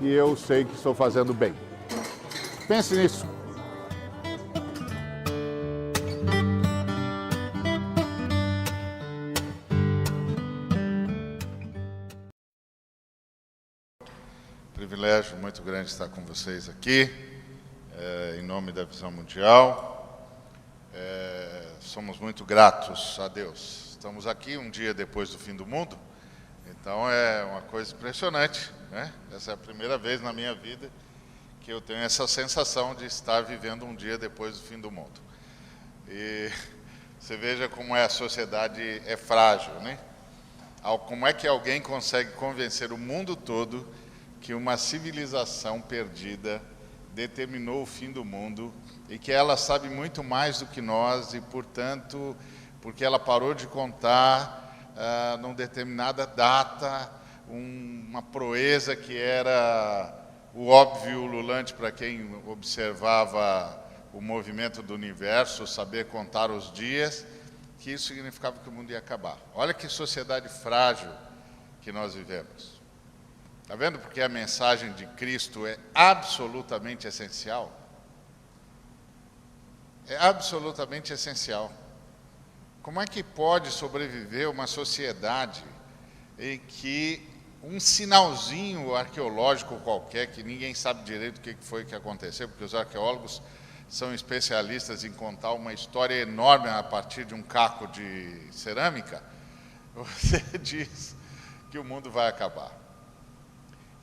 e eu sei que estou fazendo bem. Pense nisso. Privilégio muito grande estar com vocês aqui, em nome da Visão Mundial. Somos muito gratos a Deus. Estamos aqui um dia depois do fim do mundo, então é uma coisa impressionante, né? Essa é a primeira vez na minha vida que eu tenho essa sensação de estar vivendo um dia depois do fim do mundo. E você veja como a sociedade é frágil, né? Como é que alguém consegue convencer o mundo todo que uma civilização perdida determinou o fim do mundo e que ela sabe muito mais do que nós e, portanto, porque ela parou de contar numa determinada data uma proeza que era o óbvio ululante para quem observava o movimento do universo, saber contar os dias, que isso significava que o mundo ia acabar. Olha que sociedade frágil que nós vivemos. Está vendo porque a mensagem de Cristo é absolutamente essencial? É absolutamente essencial. Como é que pode sobreviver uma sociedade em que um sinalzinho arqueológico qualquer, que ninguém sabe direito o que foi que aconteceu, porque os arqueólogos são especialistas em contar uma história enorme a partir de um caco de cerâmica, você diz que o mundo vai acabar.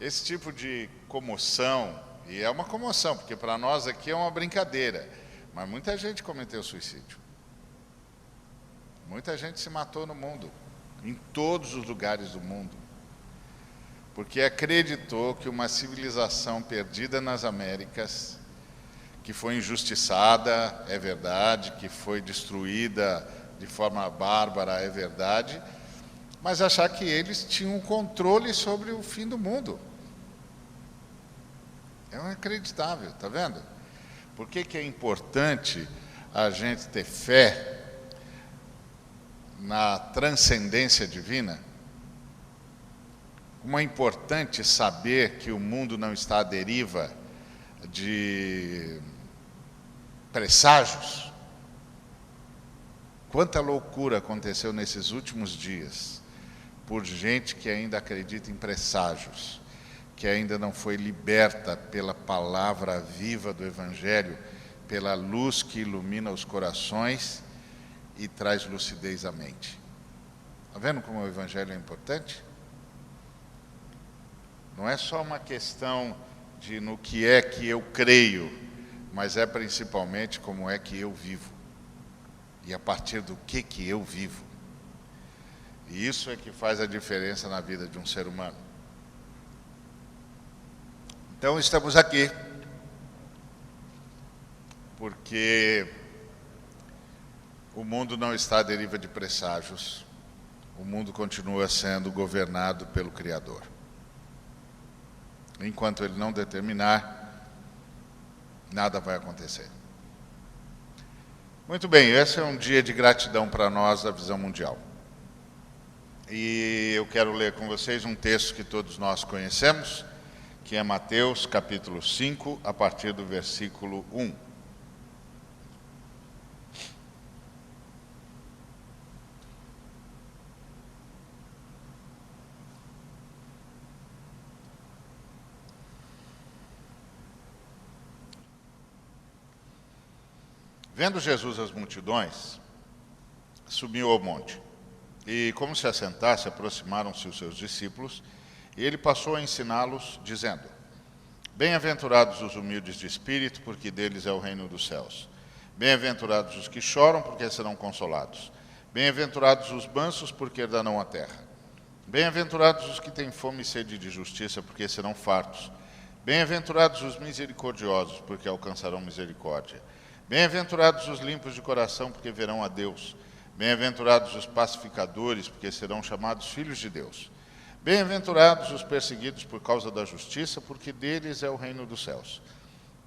Esse tipo de comoção, e é uma comoção, porque para nós aqui é uma brincadeira, mas muita gente cometeu suicídio. Muita gente se matou no mundo, em todos os lugares do mundo, porque acreditou que uma civilização perdida nas Américas, que foi injustiçada, é verdade, que foi destruída de forma bárbara, é verdade, mas achar que eles tinham controle sobre o fim do mundo. É inacreditável, está vendo? Por que é importante a gente ter fé na transcendência divina? Como é importante saber que o mundo não está à deriva de presságios. Quanta loucura aconteceu nesses últimos dias por gente que ainda acredita em presságios, que ainda não foi liberta pela palavra viva do Evangelho, pela luz que ilumina os corações e traz lucidez à mente. Está vendo como o Evangelho é importante? Não é só uma questão de no que é que eu creio, mas é principalmente como é que eu vivo. E a partir do que eu vivo. E isso é que faz a diferença na vida de um ser humano. Então estamos aqui, porque o mundo não está à deriva de presságios, o mundo continua sendo governado pelo Criador. Enquanto Ele não determinar, nada vai acontecer. Muito bem, esse é um dia de gratidão para nós da Visão Mundial. E eu quero ler com vocês um texto que todos nós conhecemos, que é Mateus capítulo 5, a partir do versículo 1. Vendo Jesus as multidões, subiu ao monte. E, como se assentasse, aproximaram-se os seus discípulos, e ele passou a ensiná-los, dizendo: Bem-aventurados os humildes de espírito, porque deles é o reino dos céus. Bem-aventurados os que choram, porque serão consolados. Bem-aventurados os mansos, porque herdarão a terra. Bem-aventurados os que têm fome e sede de justiça, porque serão fartos. Bem-aventurados os misericordiosos, porque alcançarão misericórdia. Bem-aventurados os limpos de coração, porque verão a Deus. Bem-aventurados os pacificadores, porque serão chamados filhos de Deus. Bem-aventurados os perseguidos por causa da justiça, porque deles é o reino dos céus.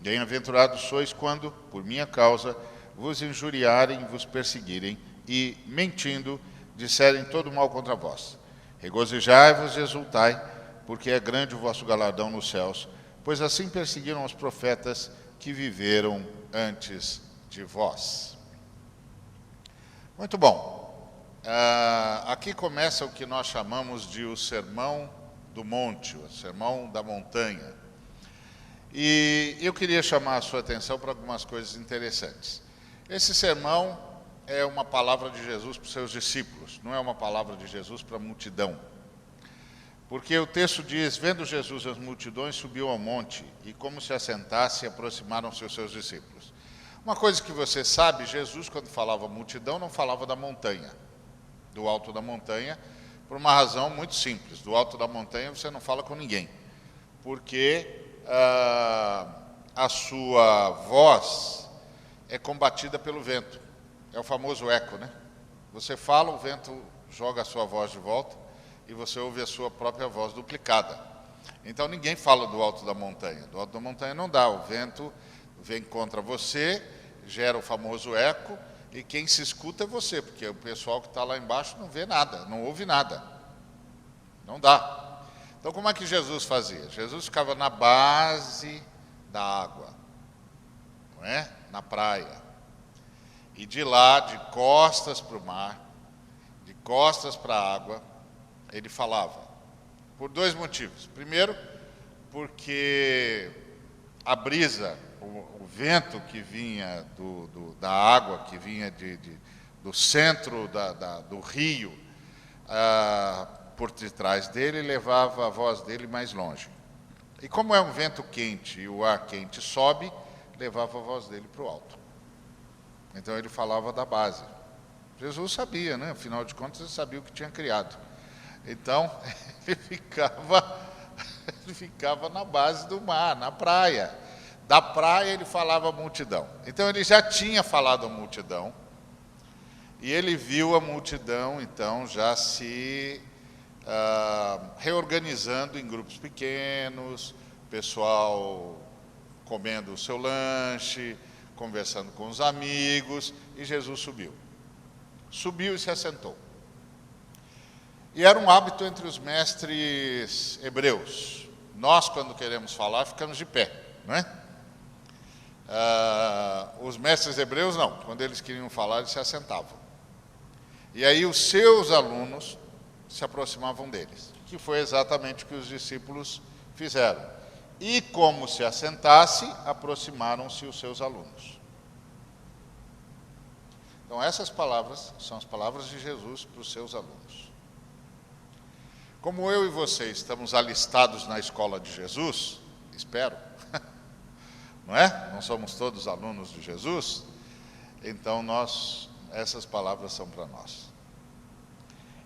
Bem-aventurados sois quando, por minha causa, vos injuriarem, vos perseguirem e, mentindo, disserem todo mal contra vós. Regozijai-vos e exultai, porque é grande o vosso galardão nos céus, pois assim perseguiram os profetas que viveram antes de vós. Muito bom. Aqui começa o que nós chamamos de o Sermão do Monte, o Sermão da Montanha. E eu queria chamar a sua atenção para algumas coisas interessantes. Esse sermão é uma palavra de Jesus para os seus discípulos, não é uma palavra de Jesus para a multidão. Porque o texto diz, vendo Jesus as multidões, subiu ao monte, e como se assentasse, aproximaram-se os seus discípulos. Uma coisa que você sabe, Jesus, quando falava multidão, não falava da montanha, do alto da montanha, por uma razão muito simples. Do alto da montanha você não fala com ninguém, porque a sua voz é combatida pelo vento. É o famoso eco, né? Você fala, o vento joga a sua voz de volta e você ouve a sua própria voz duplicada. Então ninguém fala do alto da montanha. Do alto da montanha não dá, o vento vem contra você, gera o famoso eco, e quem se escuta é você, porque o pessoal que está lá embaixo não vê nada, não ouve nada. Não dá. Então como é que Jesus fazia? Jesus ficava na base da água, não é? Na praia. E de lá, de costas para o mar, de costas para a água, ele falava. Por dois motivos. Primeiro, porque a brisa, o vento que vinha da água, que vinha do centro do rio, por detrás dele, levava a voz dele mais longe. E como é um vento quente e o ar quente sobe, levava a voz dele para o alto. Então ele falava da base. Jesus sabia, né? Afinal de contas, ele sabia o que tinha criado. Então, ele ficava na base do mar, na praia. Da praia ele falava à multidão. Então ele já tinha falado à multidão, e ele viu a multidão, então, já se reorganizando em grupos pequenos, pessoal comendo o seu lanche, conversando com os amigos, e Jesus subiu. Subiu e se assentou. E era um hábito entre os mestres hebreus. Nós, quando queremos falar, ficamos de pé, não é? Os mestres hebreus não, quando eles queriam falar, eles se assentavam. E aí os seus alunos se aproximavam deles, que foi exatamente o que os discípulos fizeram. E como se assentasse, aproximaram-se os seus alunos. Então essas palavras são as palavras de Jesus para os seus alunos. Como eu e você estamos alistados na escola de Jesus, espero, não é? Não somos todos alunos de Jesus, então essas palavras são para nós.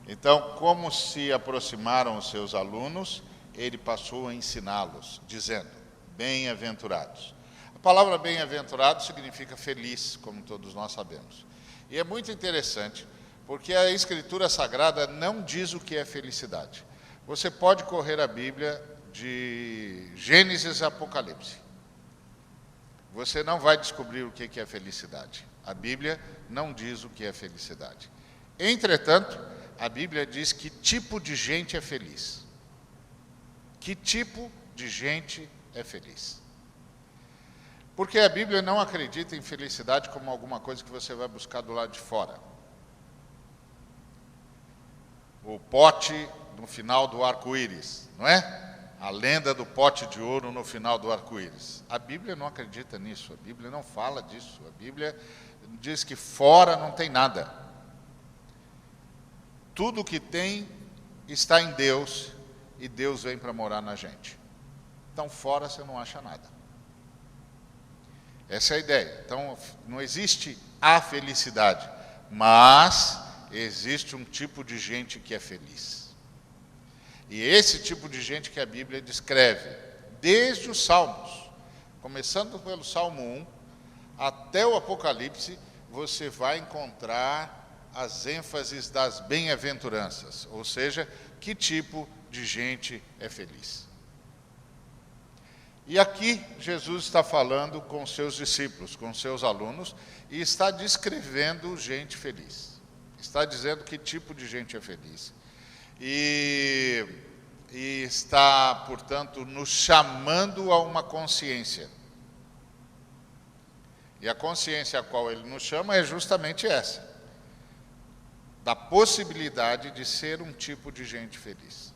Então, como se aproximaram os seus alunos, ele passou a ensiná-los, dizendo, bem-aventurados. A palavra bem-aventurado significa feliz, como todos nós sabemos. E é muito interessante, porque a Escritura Sagrada não diz o que é felicidade. Você pode correr a Bíblia de Gênesis a Apocalipse. Você não vai descobrir o que é felicidade. A Bíblia não diz o que é felicidade. Entretanto, a Bíblia diz que tipo de gente é feliz. Que tipo de gente é feliz? Porque a Bíblia não acredita em felicidade como alguma coisa que você vai buscar do lado de fora. O pote no final do arco-íris, não é? A lenda do pote de ouro no final do arco-íris. A Bíblia não acredita nisso, a Bíblia não fala disso. A Bíblia diz que fora não tem nada. Tudo que tem está em Deus, e Deus vem para morar na gente. Então fora você não acha nada. Essa é a ideia. Então não existe a felicidade, mas existe um tipo de gente que é feliz. E esse tipo de gente que a Bíblia descreve, desde os Salmos, começando pelo Salmo 1, até o Apocalipse, você vai encontrar as ênfases das bem-aventuranças, ou seja, que tipo de gente é feliz. E aqui Jesus está falando com seus discípulos, com seus alunos, e está descrevendo gente feliz. Está dizendo que tipo de gente é feliz. E e está, portanto, nos chamando a uma consciência. E a consciência a qual ele nos chama é justamente essa, da possibilidade de ser um tipo de gente feliz.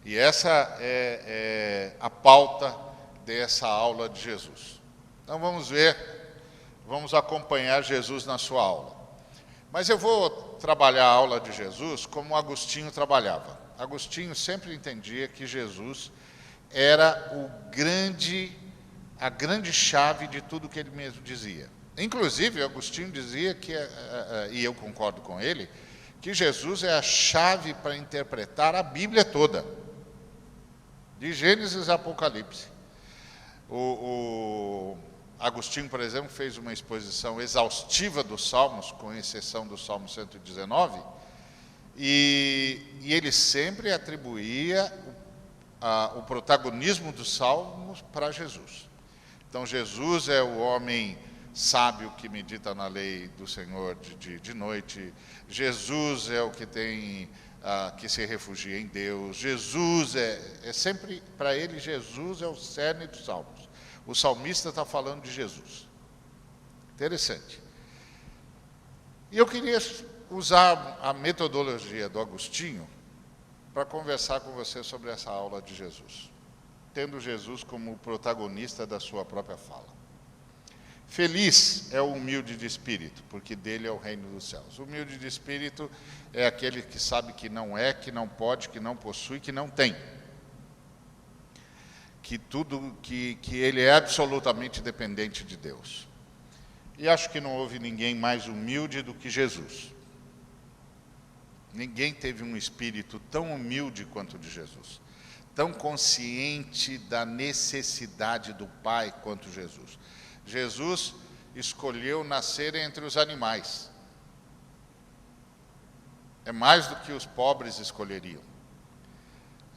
E essa é a pauta dessa aula de Jesus. Então vamos ver, vamos acompanhar Jesus na sua aula. Mas eu vou trabalhar a aula de Jesus como Agostinho trabalhava. Agostinho sempre entendia que Jesus era a grande chave de tudo que ele mesmo dizia. Inclusive, Agostinho dizia que, e eu concordo com ele, que Jesus é a chave para interpretar a Bíblia toda, de Gênesis a Apocalipse. O Agostinho, por exemplo, fez uma exposição exaustiva dos Salmos, com exceção do Salmo 119, e ele sempre atribuía o protagonismo dos Salmos para Jesus. Então, Jesus é o homem sábio que medita na lei do Senhor de noite. Jesus é o que tem, que se refugia em Deus. Jesus é sempre, para ele, Jesus é o cerne dos Salmos. O salmista está falando de Jesus. Interessante. E eu queria usar a metodologia do Agostinho para conversar com você sobre essa aula de Jesus, tendo Jesus como protagonista da sua própria fala. Feliz é o humilde de espírito, porque dele é o reino dos céus. O humilde de espírito é aquele que sabe que não é, que não pode, que não possui, que não tem. Que ele é absolutamente dependente de Deus. E acho que não houve ninguém mais humilde do que Jesus. Ninguém teve um espírito tão humilde quanto o de Jesus, tão consciente da necessidade do Pai quanto Jesus. Jesus escolheu nascer entre os animais. É mais do que os pobres escolheriam.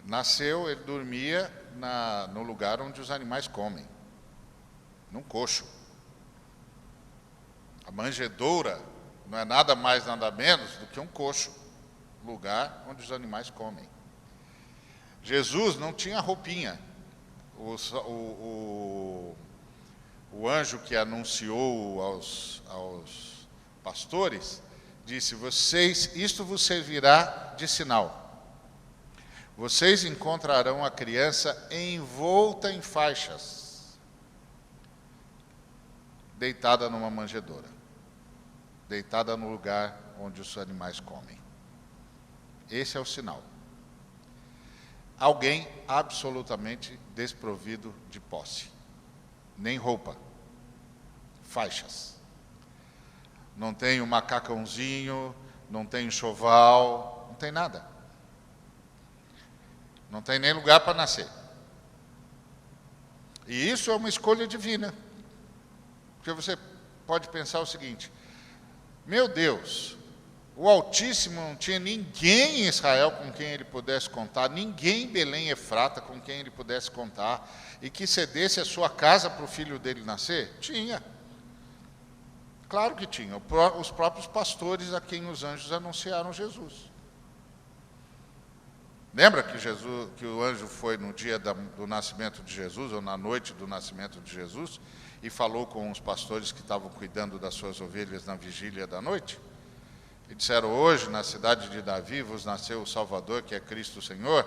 Nasceu, ele dormia no lugar onde os animais comem, num coxo. A manjedoura não é nada mais, nada menos do que um coxo, lugar onde os animais comem. Jesus não tinha roupinha. O anjo que anunciou aos pastores disse: isto vos servirá de sinal. Vocês encontrarão a criança envolta em faixas, deitada numa manjedoura, deitada no lugar onde os animais comem. Esse é o sinal. Alguém absolutamente desprovido de posse, nem roupa, faixas. Não tem um macacãozinho, não tem enxoval, não tem nada. Não tem nem lugar para nascer. E isso é uma escolha divina. Porque você pode pensar o seguinte: meu Deus, o Altíssimo não tinha ninguém em Israel com quem ele pudesse contar, ninguém em Belém Efrata com quem ele pudesse contar, e que cedesse a sua casa para o filho dele nascer? Tinha. Claro que tinha. Os próprios pastores a quem os anjos anunciaram Jesus. Lembra que o anjo foi no dia do nascimento de Jesus, ou na noite do nascimento de Jesus, e falou com os pastores que estavam cuidando das suas ovelhas na vigília da noite? E disseram: hoje, na cidade de Davi, vos nasceu o Salvador, que é Cristo o Senhor,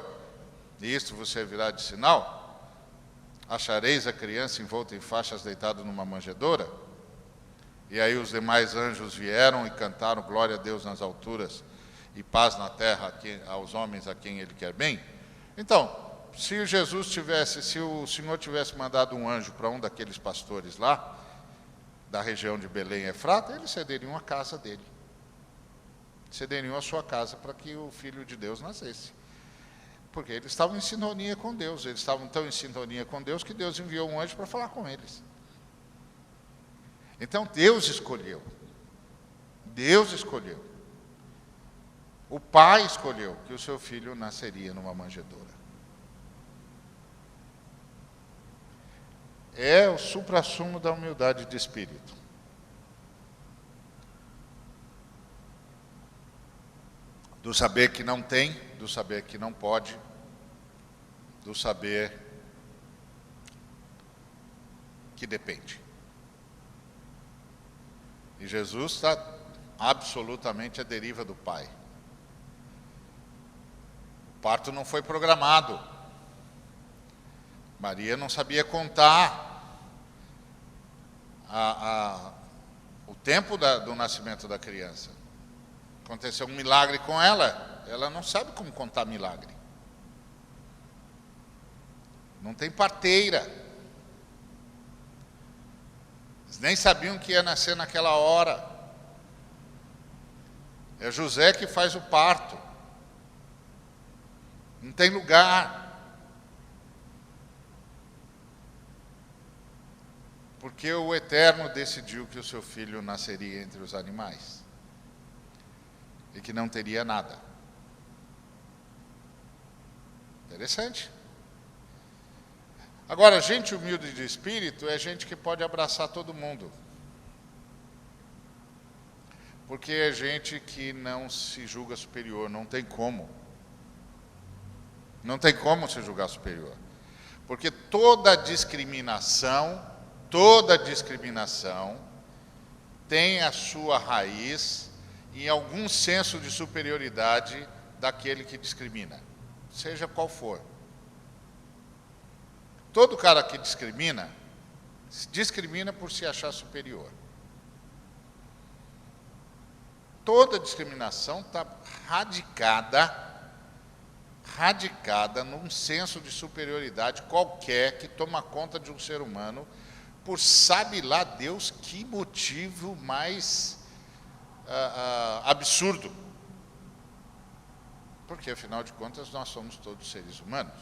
e isto vos servirá de sinal. Achareis a criança envolta em faixas, deitada numa manjedoura? E aí os demais anjos vieram e cantaram: glória a Deus nas alturas, e paz na terra aos homens a quem ele quer bem. Então, se o Senhor tivesse mandado um anjo para um daqueles pastores lá, da região de Belém Efrata, eles cederiam a casa dele. Cederiam a sua casa para que o Filho de Deus nascesse. Porque eles estavam em sintonia com Deus. Eles estavam tão em sintonia com Deus que Deus enviou um anjo para falar com eles. Então Deus escolheu. Deus escolheu. O Pai escolheu que o seu filho nasceria numa manjedoura. É o suprassumo da humildade de espírito. do saber que não tem, do saber que não pode, do saber que depende. E Jesus está absolutamente à deriva do Pai. O parto não foi programado. Maria não sabia contar o tempo do nascimento da criança. Aconteceu um milagre com ela, ela não sabe como contar milagre. Não tem parteira. Eles nem sabiam que ia nascer naquela hora. É José que faz o parto. Não tem lugar. Porque o Eterno decidiu que o seu filho nasceria entre os animais. E que não teria nada. Interessante. Agora, gente humilde de espírito é gente que pode abraçar todo mundo. Porque é gente que não se julga superior, não tem como. Não tem como se julgar superior. Porque toda discriminação tem a sua raiz em algum senso de superioridade daquele que discrimina, seja qual for. Todo cara que discrimina por se achar superior. Toda discriminação está radicada num senso de superioridade qualquer que toma conta de um ser humano por sabe lá Deus que motivo mais absurdo. Porque, afinal de contas, nós somos todos seres humanos.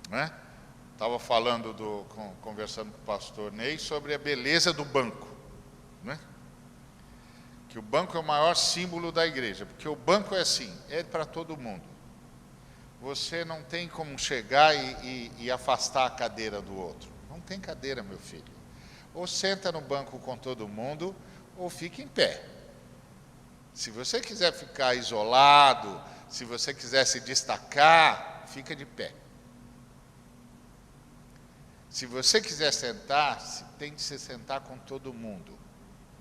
Não é? Estava conversando com o pastor Ney sobre a beleza do banco. Não é? Que o banco é o maior símbolo da igreja, porque o banco é assim, é para todo mundo. Você não tem como chegar e afastar a cadeira do outro. Não tem cadeira, meu filho. Ou senta no banco com todo mundo, ou fica em pé. Se você quiser ficar isolado, se você quiser se destacar, fica de pé. Se você quiser sentar, tem de se sentar com todo mundo.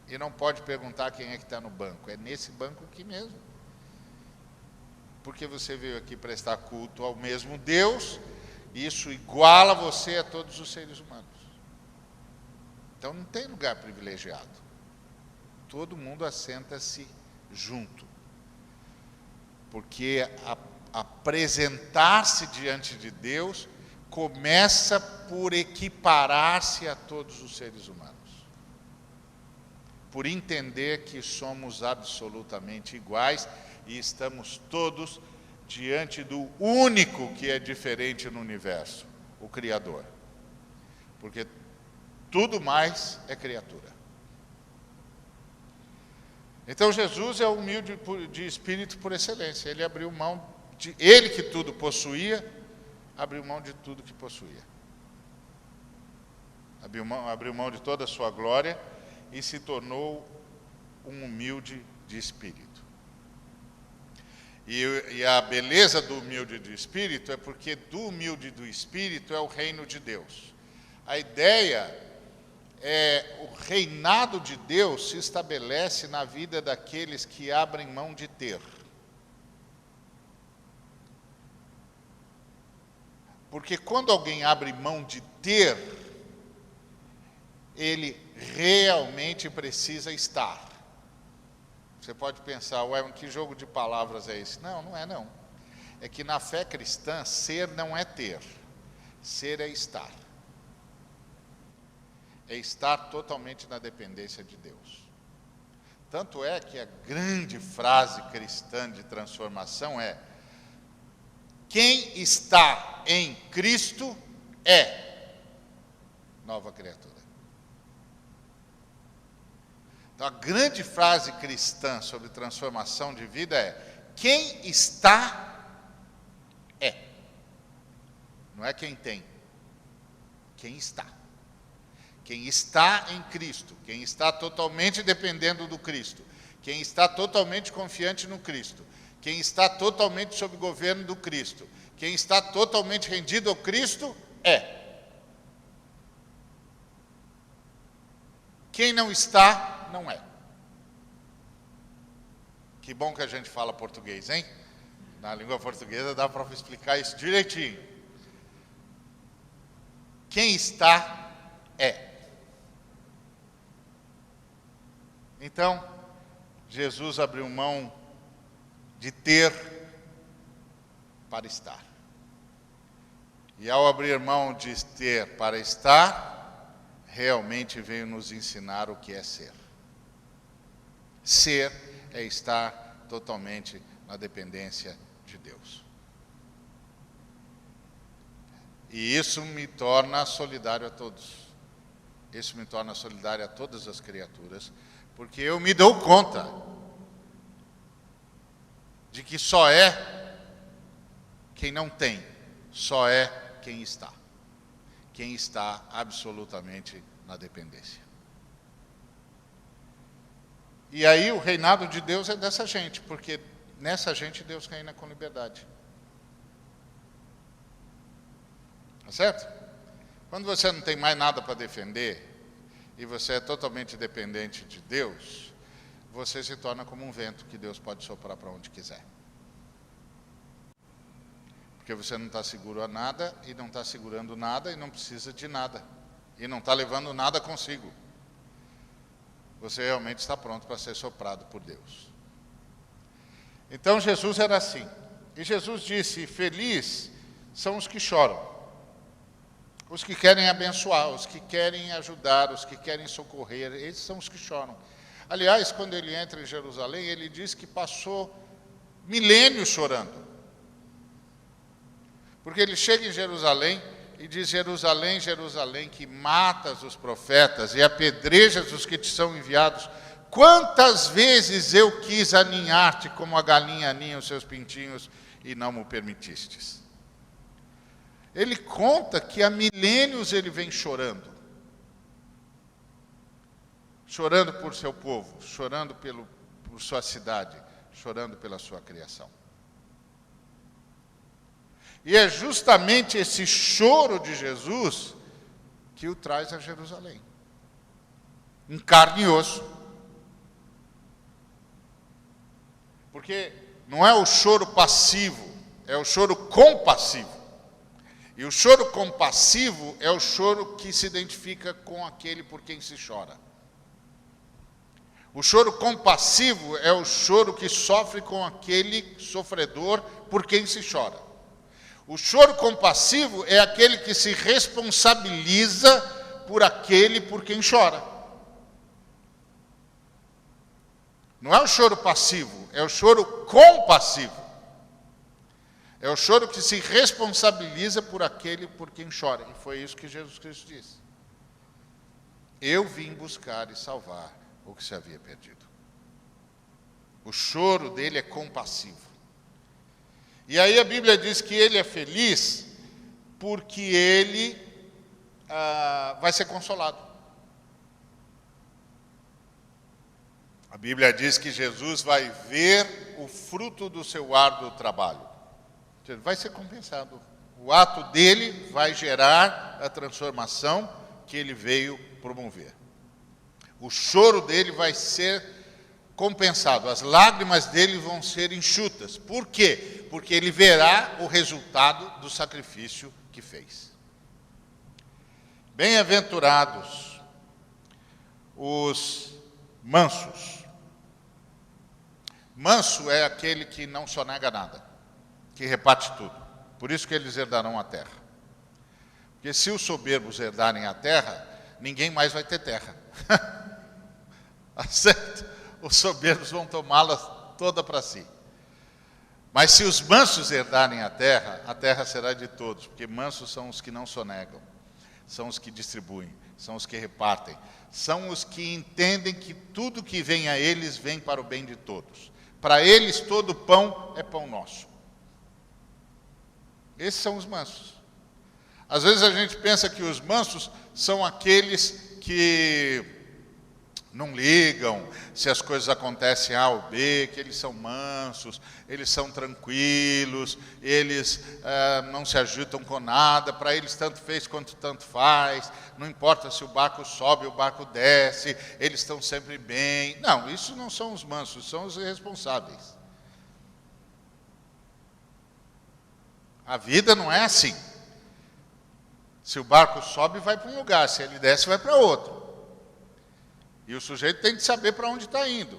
E não pode perguntar quem é que está no banco. É nesse banco aqui mesmo. Porque você veio aqui prestar culto ao mesmo Deus, isso iguala você a todos os seres humanos. Então não tem lugar privilegiado. Todo mundo assenta-se junto. Porque apresentar-se diante de Deus começa por equiparar-se a todos os seres humanos. Por entender que somos absolutamente iguais e estamos todos diante do único que é diferente no universo, o Criador. Porque tudo mais é criatura. Então Jesus é humilde de espírito por excelência. Ele abriu mão ele que tudo possuía, abriu mão de tudo que possuía. Abriu mão de toda a sua glória e se tornou um humilde de espírito. E a beleza do humilde de espírito é porque do humilde do espírito é o reino de Deus. A ideia é o reinado de Deus se estabelece na vida daqueles que abrem mão de ter. Porque quando alguém abre mão de ter, ele realmente precisa estar. Você pode pensar, ué, que jogo de palavras é esse? Não, não é não. É que na fé cristã, ser não é ter. Ser é estar. É estar totalmente na dependência de Deus. Tanto é que a grande frase cristã de transformação é: quem está em Cristo é nova criatura. Então, a grande frase cristã sobre transformação de vida é: quem está é. Não é quem tem. Quem está. Quem está em Cristo. Quem está totalmente dependendo do Cristo. quem está totalmente confiante no Cristo, quem está totalmente sob o governo do Cristo, quem está totalmente rendido ao Cristo, é. Quem não está, não é. Que bom que a gente fala português, hein? Na língua portuguesa dá para explicar isso direitinho. Quem está, é. Então, Jesus abriu mão de ter para estar. E ao abrir mão de ter para estar, realmente veio nos ensinar o que é ser. Ser é estar totalmente na dependência de Deus. E isso me torna solidário a todos. Isso me torna solidário a todas as criaturas, porque eu me dou conta de que só é quem não tem, só é quem está. Quem está absolutamente na dependência. E aí o reinado de Deus é dessa gente, porque nessa gente Deus reina com liberdade. Tá certo? Quando você não tem mais nada para defender, e você é totalmente dependente de Deus, você se torna como um vento que Deus pode soprar para onde quiser. Porque você não está seguro a nada, e não está segurando nada, e não precisa de nada. E não está levando nada consigo. Você realmente está pronto para ser soprado por Deus. Então Jesus era assim. E Jesus disse, feliz são os que choram. Os que querem abençoar, os que querem ajudar, os que querem socorrer, esses são os que choram. Aliás, quando ele entra em Jerusalém, ele diz que passou milênios chorando. Porque ele chega em Jerusalém e diz, Jerusalém, Jerusalém, que matas os profetas e apedrejas os que te são enviados. Quantas vezes eu quis aninhar-te como a galinha aninha os seus pintinhos e não me permitistes. Ele conta que há milênios ele vem chorando. Chorando por seu povo, chorando por sua cidade, chorando pela sua criação. E é justamente esse choro de Jesus que o traz a Jerusalém. Em carne e osso. Porque não é o choro passivo, é o choro compassivo. E o choro compassivo é o choro que se identifica com aquele por quem se chora. O choro compassivo é o choro que sofre com aquele sofredor por quem se chora. O choro compassivo é aquele que se responsabiliza por aquele por quem chora. Não é o choro passivo, é o choro compassivo. É o choro que se responsabiliza por aquele por quem chora. E foi isso que Jesus Cristo disse. Eu vim buscar e salvar o que se havia perdido. O choro dele é compassivo. E aí a Bíblia diz que ele é feliz porque ele vai ser consolado. A Bíblia diz que Jesus vai ver o fruto do seu árduo trabalho. Vai ser compensado. O ato dele vai gerar a transformação que ele veio promover. O choro dele vai ser compensado. As lágrimas dele vão ser enxutas. Por quê? Porque ele verá o resultado do sacrifício que fez. Bem-aventurados os mansos. Manso é aquele que não sonega nada, que reparte tudo. Por isso que eles herdarão a terra. Porque se os soberbos herdarem a terra, ninguém mais vai ter terra. Certo? Os soberbos vão tomá-la toda para si. Mas se os mansos herdarem a terra será de todos, porque mansos são os que não sonegam, são os que distribuem, são os que repartem, são os que entendem que tudo que vem a eles vem para o bem de todos. Para eles todo pão é pão nosso. Esses são os mansos. Às vezes a gente pensa que os mansos são aqueles que Não ligam se as coisas acontecem A ou B, que eles são mansos, eles são tranquilos, eles não se agitam com nada, para eles tanto fez quanto tanto faz, não importa se o barco sobe ou o barco desce, eles estão sempre bem. Não, isso não são os mansos, são os irresponsáveis. A vida não é assim. Se o barco sobe, vai para um lugar, se ele desce, vai para outro. E o sujeito tem que saber para onde está indo.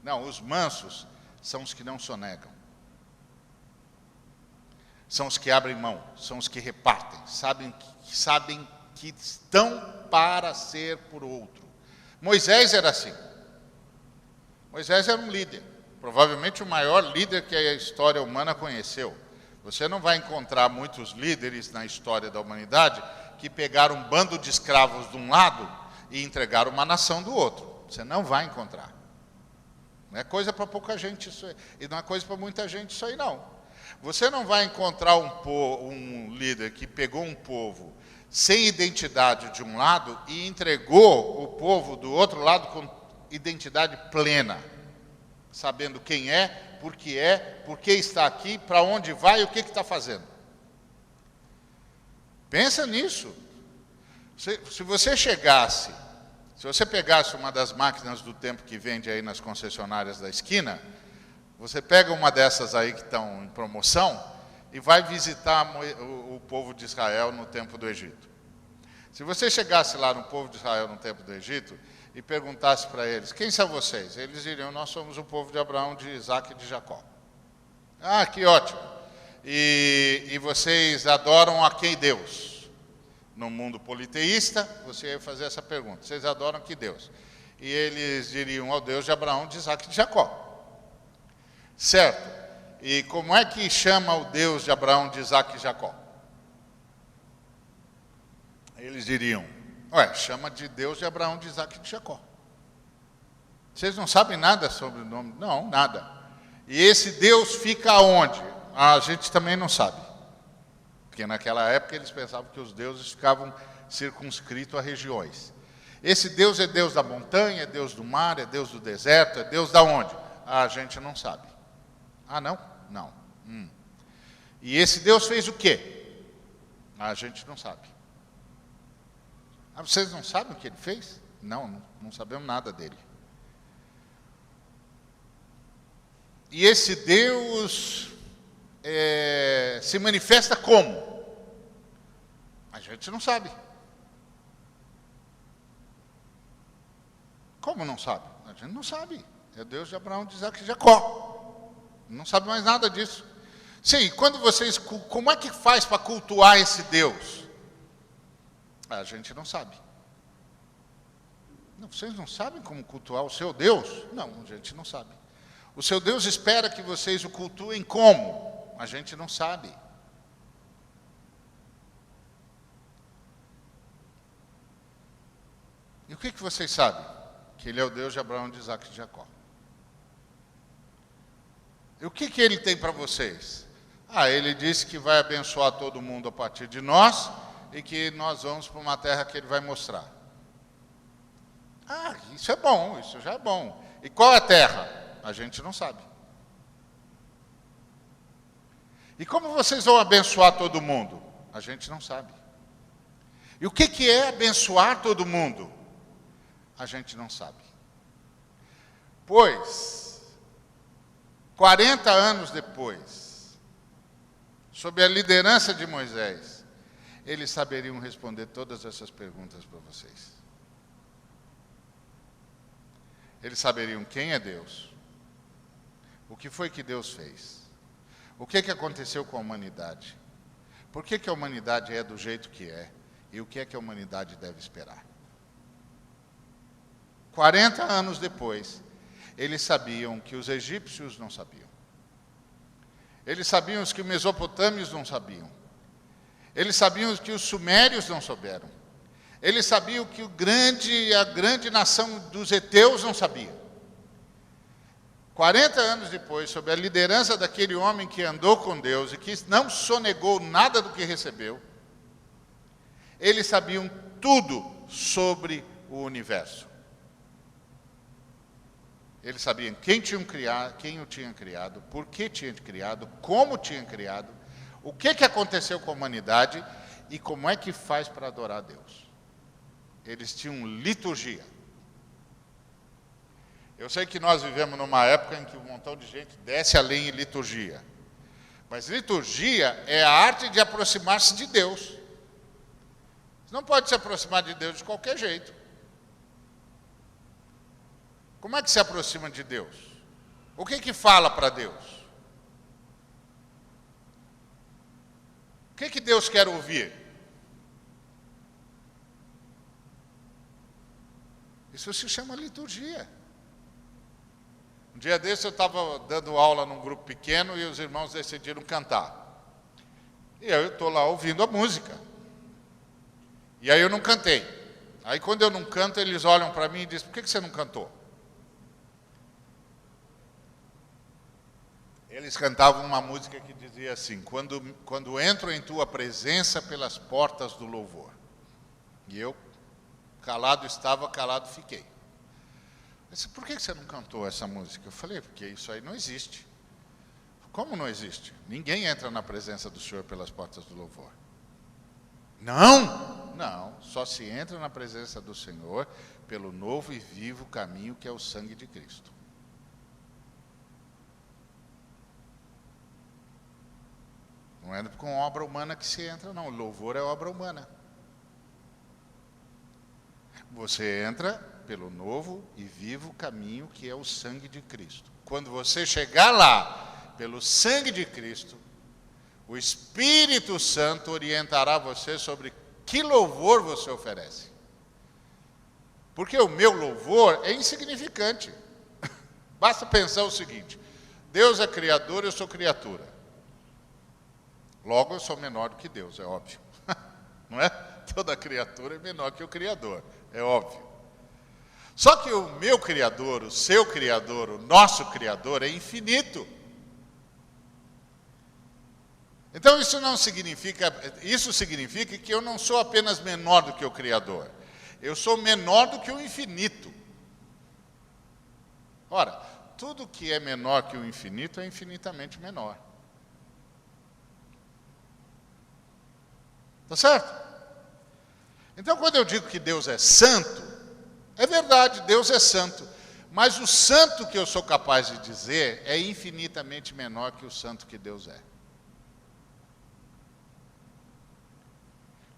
Não, os mansos são os que não sonegam. São os que abrem mão, são os que repartem, sabem que estão para ser por outro. Moisés era assim. Moisés era um líder, provavelmente o maior líder que a história humana conheceu. Você não vai encontrar muitos líderes na história da humanidade que pegaram um bando de escravos de um lado e entregaram uma nação do outro. Você não vai encontrar. Não é coisa para pouca gente isso aí. E não é coisa para muita gente isso aí, não. Você não vai encontrar um líder que pegou um povo sem identidade de um lado e entregou o povo do outro lado com identidade plena, sabendo quem é, por que está aqui, para onde vai e o que está fazendo. Pensa nisso. Se você pegasse uma das máquinas do tempo que vende aí nas concessionárias da esquina, você pega uma dessas aí que estão em promoção e vai visitar o povo de Israel no tempo do Egito. Se você chegasse lá no povo de Israel no tempo do Egito e perguntasse para eles, quem são vocês? Eles diriam, nós somos o povo de Abraão, de Isaac e de Jacó. Ah, que ótimo. E vocês adoram a quem Deus? No mundo politeísta, você ia fazer essa pergunta. Vocês adoram que Deus? E eles diriam ao Deus de Abraão, de Isaac e de Jacó. Certo. E como é que chama o Deus de Abraão, de Isaac e Jacó? Eles diriam, chama de Deus de Abraão, de Isaac e de Jacó. Vocês não sabem nada sobre o nome? Não, nada. E esse Deus fica aonde? A gente também não sabe. Porque naquela época eles pensavam que os deuses ficavam circunscritos a regiões. Esse Deus é Deus da montanha, é Deus do mar, é Deus do deserto, é Deus da onde? A gente não sabe. Ah, não? Não. E esse Deus fez o quê? A gente não sabe. Ah, vocês não sabem o que ele fez? Não sabemos nada dele. E esse Deus se manifesta como? A gente não sabe. Como não sabe? A gente não sabe. É Deus de Abraão, de Isaac e de Jacó. Não sabe mais nada disso. Sim, quando vocês... Como é que faz para cultuar esse Deus? A gente não sabe. Não, vocês não sabem como cultuar o seu Deus? Não, a gente não sabe. O seu Deus espera que vocês o cultuem como? A gente não sabe. E o que vocês sabem? Que ele é o Deus de Abraão, de Isaac e de Jacó. E o que ele tem para vocês? Ele disse que vai abençoar todo mundo a partir de nós e que nós vamos para uma terra que ele vai mostrar. Isso é bom, isso já é bom. E qual é a terra? A gente não sabe. E como vocês vão abençoar todo mundo? A gente não sabe. E o que é abençoar todo mundo? A gente não sabe. Pois, 40 anos depois, sob a liderança de Moisés, eles saberiam responder todas essas perguntas para vocês. Eles saberiam quem é Deus, o que foi que Deus fez, o que aconteceu com a humanidade, por que a humanidade é do jeito que é e o que a humanidade deve esperar. 40 anos depois, eles sabiam que os egípcios não sabiam. Eles sabiam que os mesopotâmios não sabiam. Eles sabiam que os sumérios não souberam. Eles sabiam que a grande nação dos heteus não sabia. 40 anos depois, sob a liderança daquele homem que andou com Deus e que não sonegou nada do que recebeu, eles sabiam tudo sobre o universo. Eles sabiam quem o tinha criado, por que tinha criado, como tinha criado, o que aconteceu com a humanidade e como é que faz para adorar a Deus. Eles tinham liturgia. Eu sei que nós vivemos numa época em que um montão de gente desce além em liturgia. Mas liturgia é a arte de aproximar-se de Deus. Você não pode se aproximar de Deus de qualquer jeito. Como é que se aproxima de Deus? O que fala para Deus? O que Deus quer ouvir? Isso se chama liturgia. Um dia desse eu estava dando aula num grupo pequeno e os irmãos decidiram cantar. E eu estou lá ouvindo a música. E aí eu não cantei. Aí quando eu não canto, eles olham para mim e dizem, por que você não cantou? Eles cantavam uma música que dizia assim, quando entro em tua presença pelas portas do louvor. E eu, calado estava, calado fiquei. Eu disse, por que você não cantou essa música? Eu falei, porque isso aí não existe. Como não existe? Ninguém entra na presença do Senhor pelas portas do louvor. Não, só se entra na presença do Senhor pelo novo e vivo caminho que é o sangue de Cristo. Não é com obra humana que se entra, não. O louvor é obra humana. Você entra pelo novo e vivo caminho que é o sangue de Cristo. Quando você chegar lá, pelo sangue de Cristo, o Espírito Santo orientará você sobre que louvor você oferece. Porque o meu louvor é insignificante. Basta pensar o seguinte, Deus é criador, eu sou criatura. Logo, eu sou menor do que Deus, é óbvio. Não é? Toda criatura é menor que o Criador, é óbvio. Só que o meu Criador, o seu Criador, o nosso Criador é infinito. Então isso significa que eu não sou apenas menor do que o Criador. Eu sou menor do que o infinito. Ora, tudo que é menor que o infinito é infinitamente menor. Tá certo? Então, quando eu digo que Deus é santo, é verdade, Deus é santo. Mas o santo que eu sou capaz de dizer é infinitamente menor que o santo que Deus é.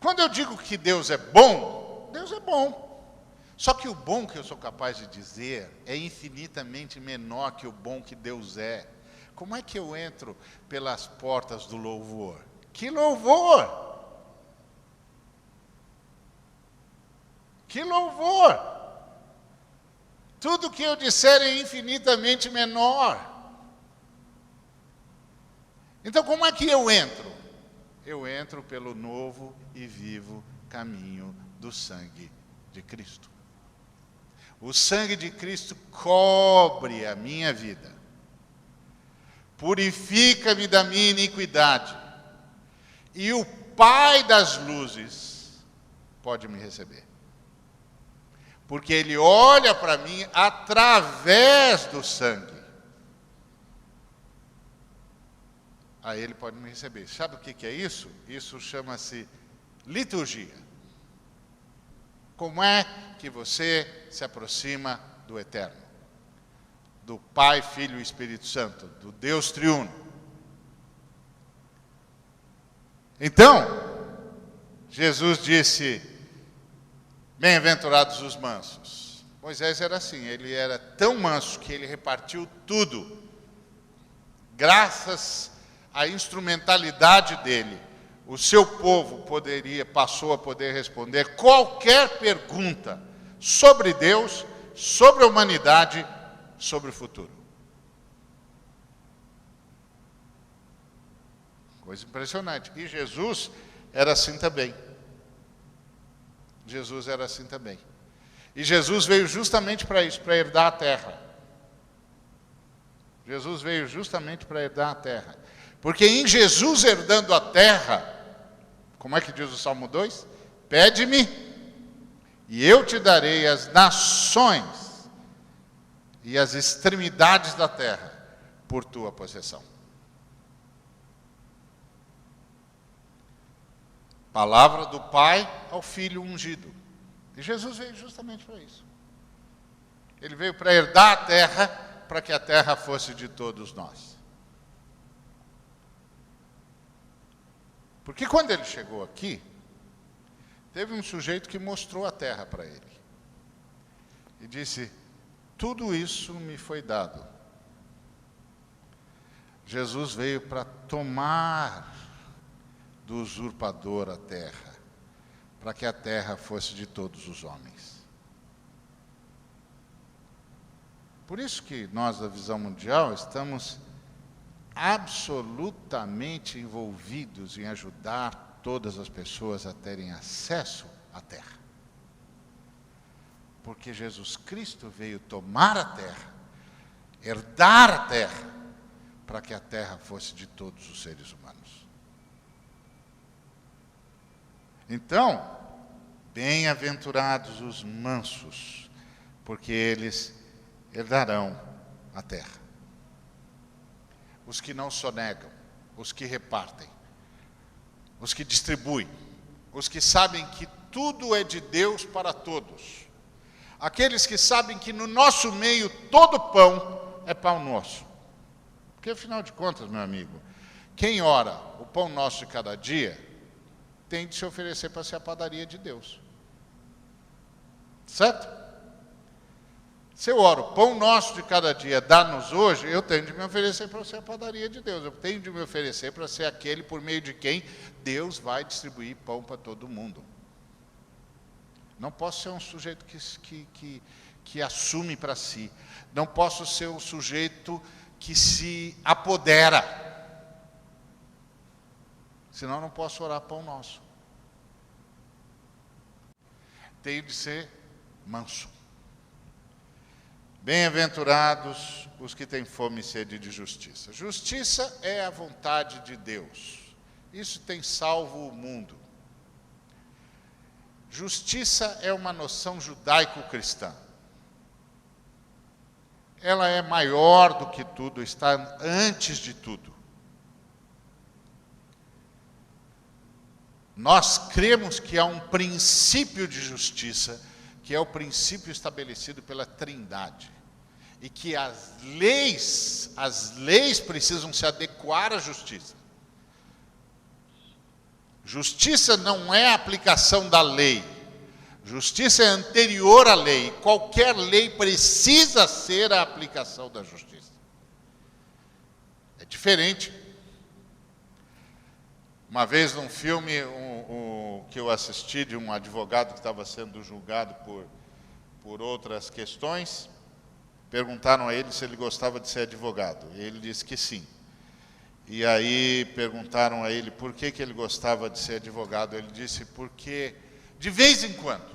Quando eu digo que Deus é bom, Deus é bom. Só que o bom que eu sou capaz de dizer é infinitamente menor que o bom que Deus é. Como é que eu entro pelas portas do louvor? Que louvor! Que louvor! Tudo que eu disser é infinitamente menor. Então, como é que eu entro? Eu entro pelo novo e vivo caminho do sangue de Cristo. O sangue de Cristo cobre a minha vida, purifica-me da minha iniquidade, e o Pai das luzes pode me receber. Porque Ele olha para mim através do sangue. Aí Ele pode me receber. Sabe o que é isso? Isso chama-se liturgia. Como é que você se aproxima do Eterno? Do Pai, Filho e Espírito Santo, do Deus triuno. Então, Jesus disse, bem-aventurados os mansos. Moisés era assim, ele era tão manso que ele repartiu tudo. Graças à instrumentalidade dele, o seu povo passou a poder responder qualquer pergunta sobre Deus, sobre a humanidade, sobre o futuro. Coisa impressionante. E Jesus era assim também. Jesus era assim também. E Jesus veio justamente para isso, para herdar a terra. Jesus veio justamente para herdar a terra. Porque em Jesus herdando a terra, como é que diz o Salmo 2? Pede-me e eu te darei as nações e as extremidades da terra por tua possessão. Palavra do Pai ao Filho ungido. E Jesus veio justamente para isso. Ele veio para herdar a terra, para que a terra fosse de todos nós. Porque quando ele chegou aqui, teve um sujeito que mostrou a terra para ele. E disse: tudo isso me foi dado. Jesus veio para tomar do usurpador a terra, para que a terra fosse de todos os homens. Por isso que nós, da Visão Mundial, estamos absolutamente envolvidos em ajudar todas as pessoas a terem acesso à terra. Porque Jesus Cristo veio tomar a terra, herdar a terra, para que a terra fosse de todos os seres humanos. Então, bem-aventurados os mansos, porque eles herdarão a terra. Os que não sonegam, os que repartem, os que distribuem, os que sabem que tudo é de Deus para todos. Aqueles que sabem que no nosso meio todo pão é pão nosso. Porque afinal de contas, meu amigo, quem ora o pão nosso de cada dia, tem de se oferecer para ser a padaria de Deus. Certo? Se eu oro, pão nosso de cada dia, dá-nos hoje, eu tenho de me oferecer para ser a padaria de Deus. Eu tenho de me oferecer para ser aquele por meio de quem Deus vai distribuir pão para todo mundo. Não posso ser um sujeito que assume para si. Não posso ser um sujeito que se apodera. Senão não posso orar pão nosso. Tenho de ser manso. Bem-aventurados os que têm fome e sede de justiça. Justiça é a vontade de Deus. Isso tem salvo o mundo. Justiça é uma noção judaico-cristã. Ela é maior do que tudo, está antes de tudo. Nós cremos que há um princípio de justiça, que é o princípio estabelecido pela Trindade. E que as leis precisam se adequar à justiça. Justiça não é a aplicação da lei. Justiça é anterior à lei. Qualquer lei precisa ser a aplicação da justiça. É diferente. Uma vez num filme que eu assisti de um advogado que estava sendo julgado por outras questões, perguntaram a ele se ele gostava de ser advogado. E ele disse que sim. E aí perguntaram a ele por que ele gostava de ser advogado. Ele disse: porque de vez em quando,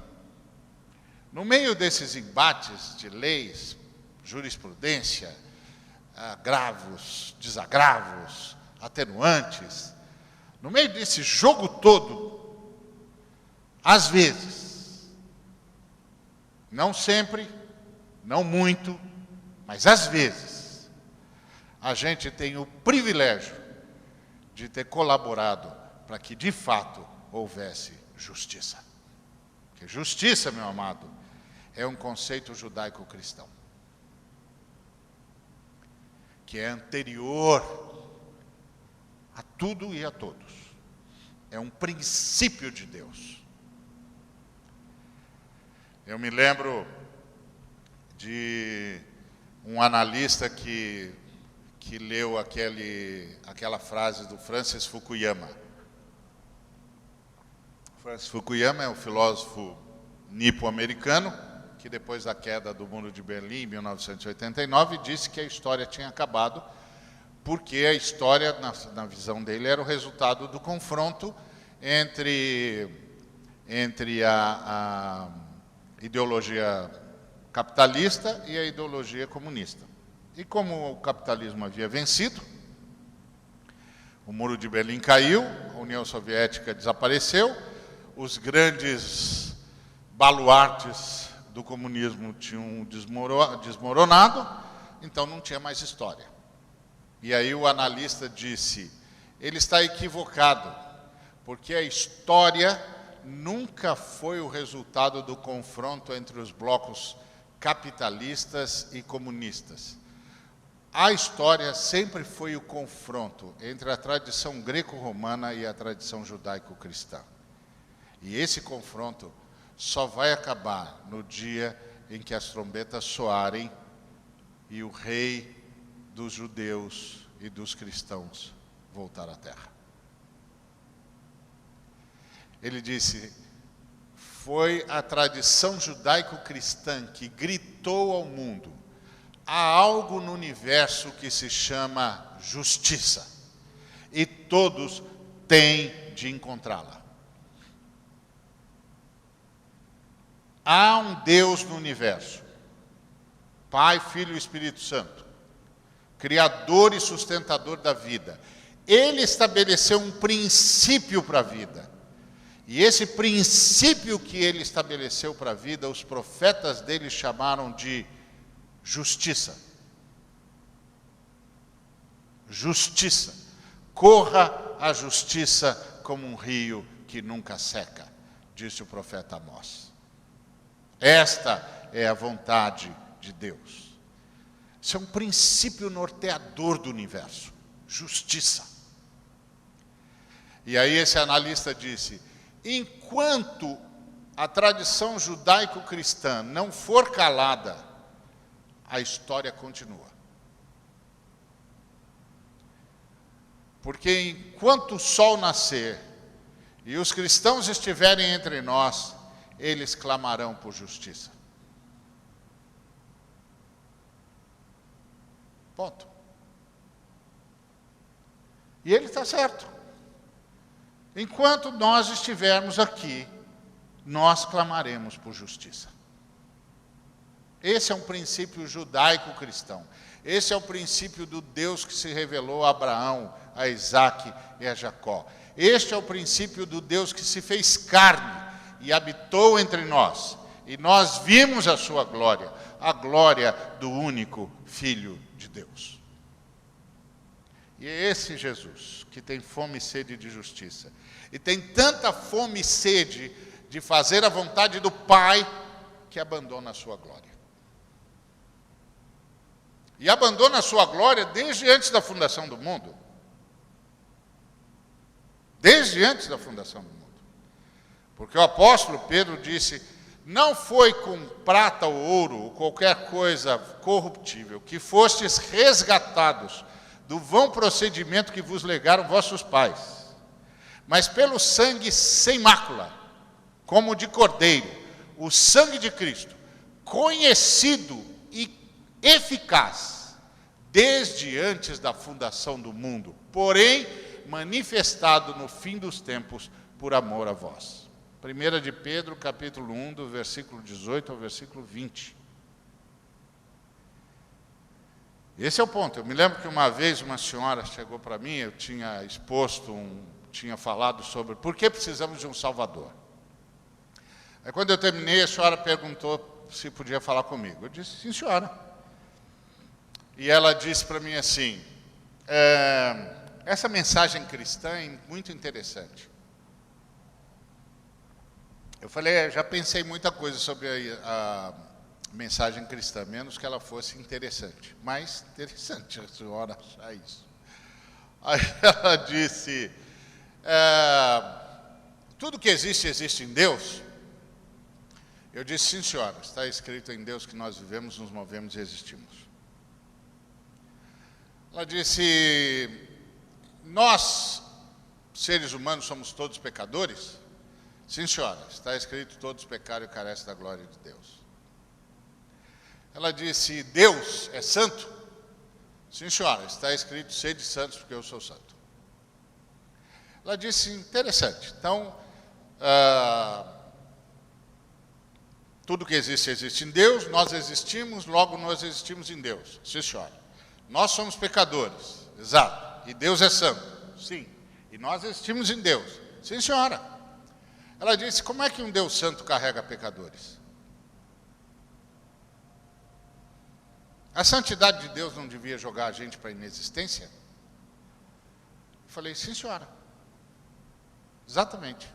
no meio desses embates de leis, jurisprudência, agravos, desagravos, atenuantes, no meio desse jogo todo, às vezes, não sempre, não muito, mas às vezes, a gente tem o privilégio de ter colaborado para que, de fato, houvesse justiça. Porque justiça, meu amado, é um conceito judaico-cristão, que é anterior a tudo e a todos. É um princípio de Deus. Eu me lembro de um analista que leu aquela frase do Francis Fukuyama. Francis Fukuyama é um filósofo nipo-americano que, depois da queda do Muro de Berlim, em 1989, disse que a história tinha acabado, porque a história, na visão dele, era o resultado do confronto entre a ideologia capitalista e a ideologia comunista. E como o capitalismo havia vencido, o Muro de Berlim caiu, a União Soviética desapareceu, os grandes baluartes do comunismo tinham desmoronado, então não tinha mais história. E aí o analista disse, ele está equivocado, porque a história nunca foi o resultado do confronto entre os blocos capitalistas e comunistas. A história sempre foi o confronto entre a tradição greco-romana e a tradição judaico-cristã. E esse confronto só vai acabar no dia em que as trombetas soarem e o rei dos judeus e dos cristãos voltar à terra. Ele disse, foi a tradição judaico-cristã que gritou ao mundo, há algo no universo que se chama justiça, e todos têm de encontrá-la. Há um Deus no universo, Pai, Filho e Espírito Santo, Criador e sustentador da vida. Ele estabeleceu um princípio para a vida. E esse princípio que ele estabeleceu para a vida, os profetas dele chamaram de justiça. Justiça. Corra a justiça como um rio que nunca seca, disse o profeta Amós. Esta é a vontade de Deus. Isso é um princípio norteador do universo. Justiça. E aí esse analista disse, enquanto a tradição judaico-cristã não for calada, a história continua. Porque enquanto o sol nascer e os cristãos estiverem entre nós, eles clamarão por justiça. Ponto. E ele está certo. Enquanto nós estivermos aqui, nós clamaremos por justiça. Esse é um princípio judaico-cristão. Esse é o princípio do Deus que se revelou a Abraão, a Isaque e a Jacó. Este é o princípio do Deus que se fez carne e habitou entre nós. E nós vimos a sua glória, a glória do único Filho de Deus. E é esse Jesus que tem fome e sede de justiça. E tem tanta fome e sede de fazer a vontade do Pai que abandona a sua glória. E abandona a sua glória desde antes da fundação do mundo. Desde antes da fundação do mundo. Porque o apóstolo Pedro disse, não foi com prata ou ouro, ou qualquer coisa corruptível, que fostes resgatados do vão procedimento que vos legaram vossos pais, mas pelo sangue sem mácula, como de cordeiro, o sangue de Cristo, conhecido e eficaz desde antes da fundação do mundo, porém manifestado no fim dos tempos por amor a vós. 1 de Pedro, capítulo 1, do versículo 18 ao versículo 20. Esse é o ponto. Eu me lembro que uma vez uma senhora chegou para mim, eu tinha tinha falado sobre por que precisamos de um Salvador. Aí quando eu terminei, a senhora perguntou se podia falar comigo. Eu disse, sim, senhora. E ela disse para mim assim, essa mensagem cristã é muito interessante. Eu falei, já pensei muita coisa sobre a mensagem cristã, menos que ela fosse interessante. Mas interessante a senhora achar isso. Aí ela disse, tudo que existe, existe em Deus? Eu disse, sim, senhora, está escrito em Deus que nós vivemos, nos movemos e existimos. Ela disse, nós, seres humanos, somos todos pecadores? Sim, senhora, está escrito, todos pecaram e carecem da glória de Deus. Ela disse, Deus é santo? Sim, senhora, está escrito, sede santos, porque eu sou santo. Ela disse, interessante, então, tudo que existe, existe em Deus, nós existimos, logo nós existimos em Deus. Sim, senhora. Nós somos pecadores, exato, e Deus é santo, sim, e nós existimos em Deus. Sim, senhora. Ela disse, como é que um Deus santo carrega pecadores? A santidade de Deus não devia jogar a gente para a inexistência? Eu falei, sim, senhora. Exatamente.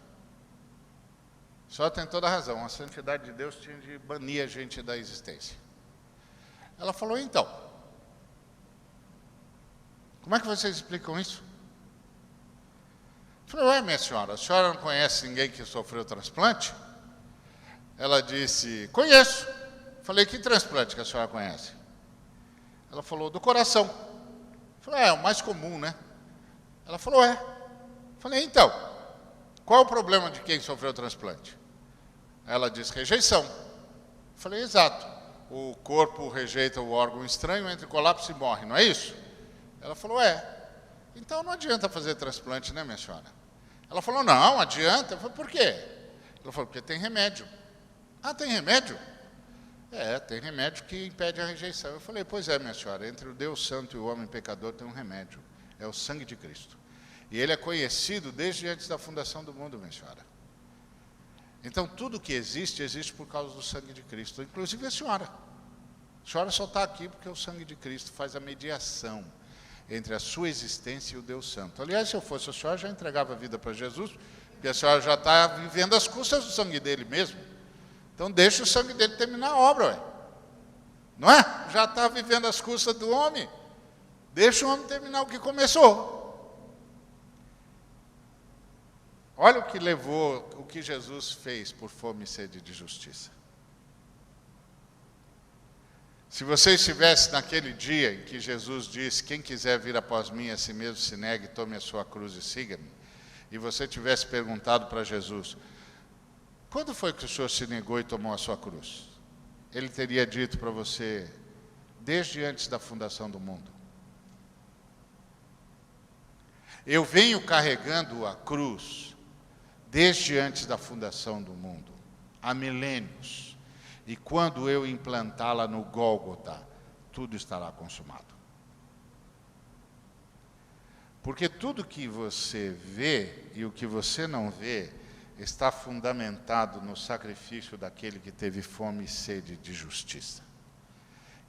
A senhora tem toda a razão. A santidade de Deus tinha de banir a gente da existência. Ela falou, então, como é que vocês explicam isso? Eu falei, ué, minha senhora, a senhora não conhece ninguém que sofreu transplante? Ela disse, conheço. Eu falei, que transplante que a senhora conhece? Ela falou, do coração. Eu falei, é o mais comum, né? Ela falou, é. Eu falei, então, qual é o problema de quem sofreu transplante? Ela disse, rejeição. Eu falei, exato. O corpo rejeita o órgão estranho, entra em colapso e morre, não é isso? Ela falou, é. Então não adianta fazer transplante, né, minha senhora? Ela falou, não, adianta. Eu falei, por quê? Ela falou, porque tem remédio. Ah, tem remédio? É, tem remédio que impede a rejeição. Eu falei, pois é, minha senhora, entre o Deus Santo e o homem pecador tem um remédio. É o sangue de Cristo. E ele é conhecido desde antes da fundação do mundo, minha senhora. Então, tudo que existe, existe por causa do sangue de Cristo. Inclusive a senhora. A senhora só está aqui porque o sangue de Cristo faz a mediação entre a sua existência e o Deus Santo. Aliás, se eu fosse a senhora, já entregava a vida para Jesus, porque a senhora já está vivendo as custas do sangue dele mesmo. Então, deixa o sangue dele terminar a obra, ué. Não é? Já está vivendo as custas do homem. Deixa o homem terminar o que começou. Olha o que levou, o que Jesus fez por fome e sede de justiça. Se você estivesse naquele dia em que Jesus disse, quem quiser vir após mim, a si mesmo se negue, tome a sua cruz e siga-me, e você tivesse perguntado para Jesus, quando foi que o senhor se negou e tomou a sua cruz? Ele teria dito para você, desde antes da fundação do mundo. Eu venho carregando a cruz desde antes da fundação do mundo, há milênios. E quando eu implantá-la no Gólgota, tudo estará consumado. Porque tudo que você vê e o que você não vê está fundamentado no sacrifício daquele que teve fome e sede de justiça.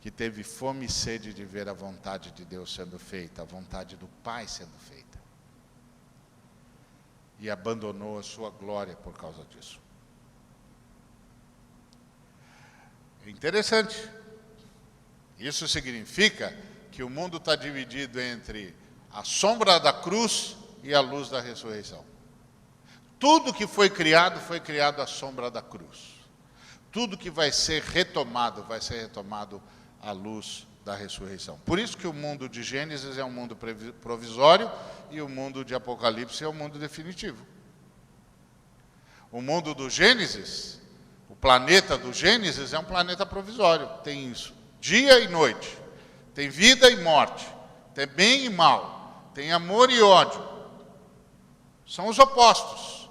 Que teve fome e sede de ver a vontade de Deus sendo feita, a vontade do Pai sendo feita. E abandonou a sua glória por causa disso. Interessante. Isso significa que o mundo está dividido entre a sombra da cruz e a luz da ressurreição. Tudo que foi criado à sombra da cruz. Tudo que vai ser retomado à luz da ressurreição. Por isso que o mundo de Gênesis é um mundo provisório e o mundo de Apocalipse é um mundo definitivo. O mundo do Gênesis, o planeta do Gênesis é um planeta provisório. Tem isso, dia e noite. Tem vida e morte. Tem bem e mal. Tem amor e ódio. São os opostos.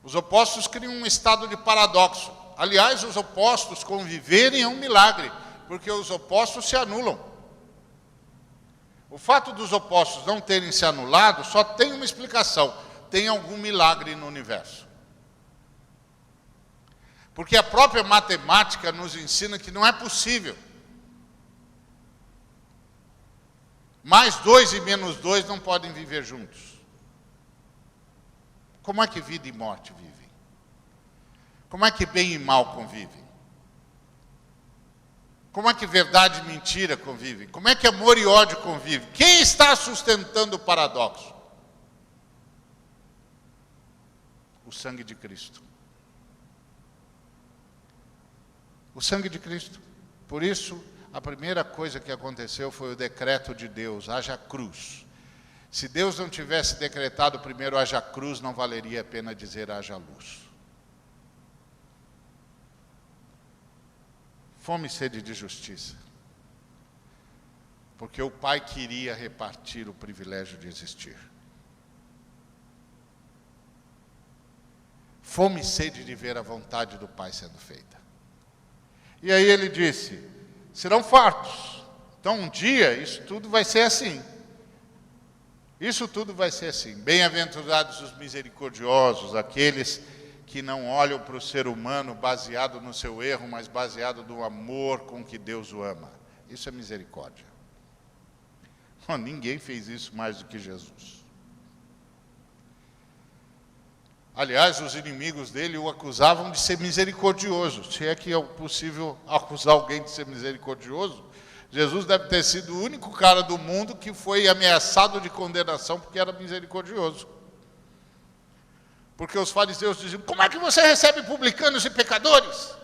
Os opostos criam um estado de paradoxo. Aliás, os opostos conviverem é um milagre, porque os opostos se anulam. O fato dos opostos não terem se anulado só tem uma explicação. Tem algum milagre no universo. Porque a própria matemática nos ensina que não é possível. Mais 2 e menos 2 não podem viver juntos. Como é que vida e morte vivem? Como é que bem e mal convivem? Como é que verdade e mentira convivem? Como é que amor e ódio convivem? Quem está sustentando o paradoxo? O sangue de Cristo. O sangue de Cristo. Por isso, a primeira coisa que aconteceu foi o decreto de Deus, haja cruz. Se Deus não tivesse decretado primeiro haja cruz, não valeria a pena dizer haja luz. Fome e sede de justiça. Porque o Pai queria repartir o privilégio de existir. Fome e sede de ver a vontade do Pai sendo feita. E aí ele disse, serão fartos. Então um dia isso tudo vai ser assim. Isso tudo vai ser assim. Bem-aventurados os misericordiosos, aqueles que não olham para o ser humano baseado no seu erro, mas baseado no amor com que Deus o ama. Isso é misericórdia. Ninguém fez isso mais do que Jesus. Aliás, os inimigos dele o acusavam de ser misericordioso. Se é que é possível acusar alguém de ser misericordioso, Jesus deve ter sido o único cara do mundo que foi ameaçado de condenação porque era misericordioso. Porque os fariseus diziam: como é que você recebe publicanos e pecadores?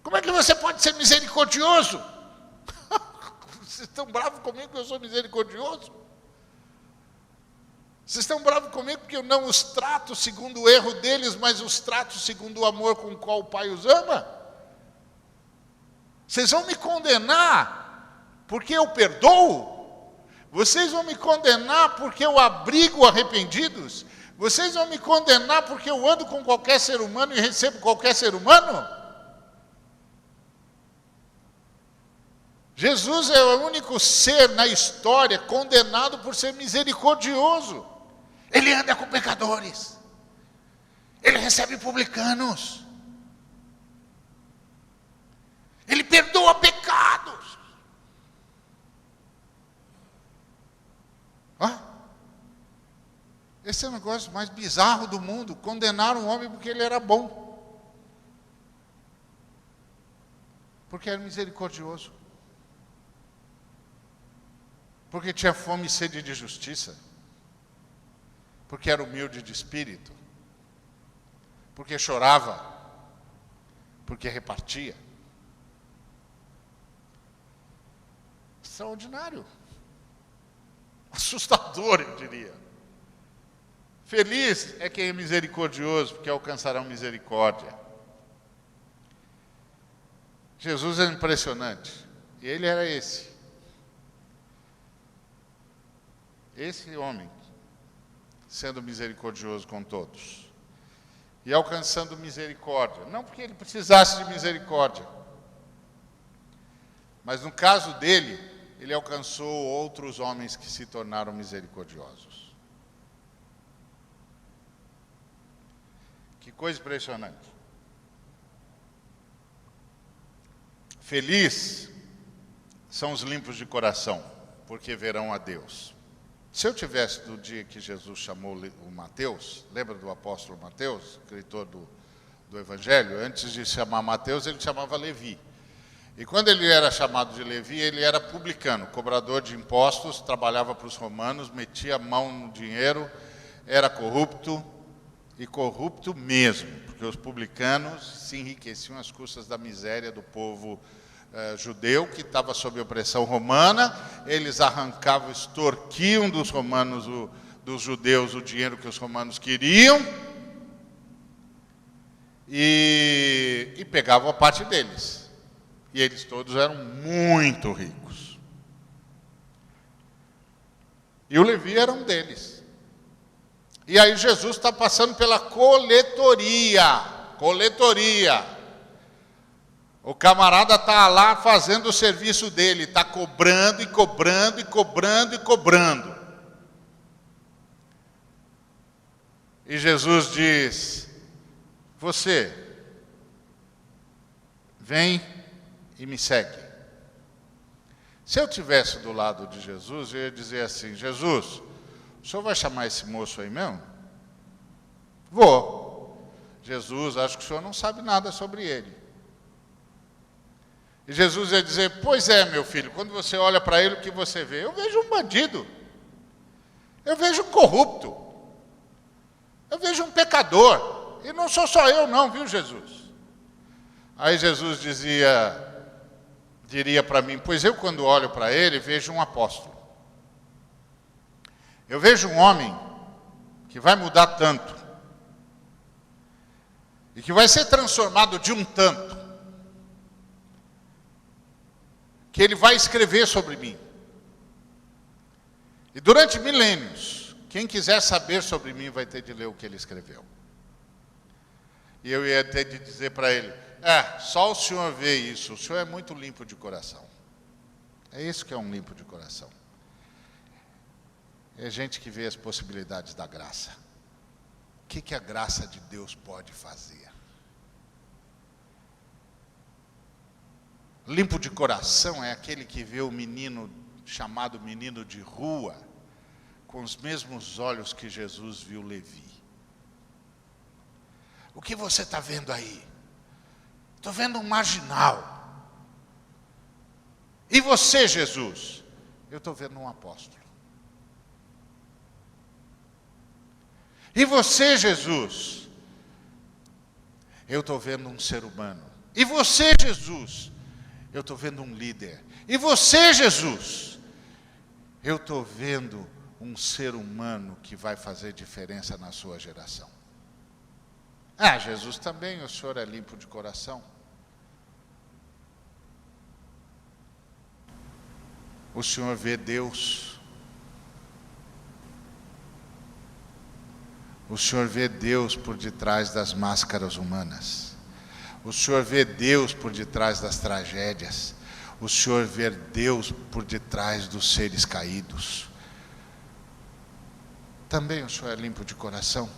Como é que você pode ser misericordioso? Vocês estão bravos comigo porque eu sou misericordioso? Vocês estão bravos comigo porque eu não os trato segundo o erro deles, mas os trato segundo o amor com o qual o Pai os ama? Vocês vão me condenar porque eu perdoo? Vocês vão me condenar porque eu abrigo arrependidos? Vocês vão me condenar porque eu ando com qualquer ser humano e recebo qualquer ser humano? Jesus é o único ser na história condenado por ser misericordioso. Ele anda com pecadores. Ele recebe publicanos. Ele perdoa pecados. Esse é o negócio mais bizarro do mundo. Condenaram um homem porque ele era bom. Porque era misericordioso. Porque tinha fome e sede de justiça. Porque era humilde de espírito. Porque chorava. Porque repartia. Extraordinário. Assustador, eu diria. Feliz é quem é misericordioso, porque alcançarão misericórdia. Jesus é impressionante. E ele era esse. Esse homem, sendo misericordioso com todos. E alcançando misericórdia. Não porque ele precisasse de misericórdia. Mas no caso dele, ele alcançou outros homens que se tornaram misericordiosos. Que coisa impressionante. Feliz são os limpos de coração, porque verão a Deus. Se eu tivesse do dia que Jesus chamou o Mateus, lembra do apóstolo Mateus, escritor do Evangelho? Antes de chamar Mateus, ele chamava Levi. E quando ele era chamado de Levi, ele era publicano, cobrador de impostos, trabalhava para os romanos, metia a mão no dinheiro, era corrupto, e corrupto mesmo, porque os publicanos se enriqueciam às custas da miséria do povo judeu, que estava sob opressão romana. Eles arrancavam, extorquiam dos romanos, dos judeus, o dinheiro que os romanos queriam, e pegavam a parte deles. E eles todos eram muito ricos. E o Levi era um deles. E aí Jesus está passando pela coletoria. O camarada está lá fazendo o serviço dele, está cobrando e cobrando e cobrando e cobrando. E Jesus diz: você, vem e me segue. Se eu estivesse do lado de Jesus, eu ia dizer assim: Jesus, o senhor vai chamar esse moço aí mesmo? Vou. Jesus, acho que o senhor não sabe nada sobre ele. E Jesus ia dizer: pois é, meu filho, quando você olha para ele, o que você vê? Eu vejo um bandido. Eu vejo um corrupto. Eu vejo um pecador. E não sou só eu não, viu, Jesus? Aí Jesus diria para mim: pois eu, quando olho para ele, vejo um apóstolo. Eu vejo um homem que vai mudar tanto, e que vai ser transformado de um tanto, que ele vai escrever sobre mim. E durante milênios, quem quiser saber sobre mim vai ter de ler o que ele escreveu. E eu ia ter de dizer para ele: só o senhor vê isso, o senhor é muito limpo de coração. É isso que é um limpo de coração. É gente que vê as possibilidades da graça. O que a graça de Deus pode fazer? Limpo de coração é aquele que vê o menino chamado menino de rua com os mesmos olhos que Jesus viu Levi. O que você está vendo aí? Estou vendo um marginal. E você, Jesus? Eu estou vendo um apóstolo. E você, Jesus? Eu estou vendo um ser humano. E você, Jesus? Eu estou vendo um líder. E você, Jesus? Eu estou vendo um ser humano que vai fazer diferença na sua geração. Ah, Jesus também, o Senhor é limpo de coração. O Senhor vê Deus. O Senhor vê Deus por detrás das máscaras humanas. O Senhor vê Deus por detrás das tragédias. O Senhor vê Deus por detrás dos seres caídos. Também o Senhor é limpo de coração.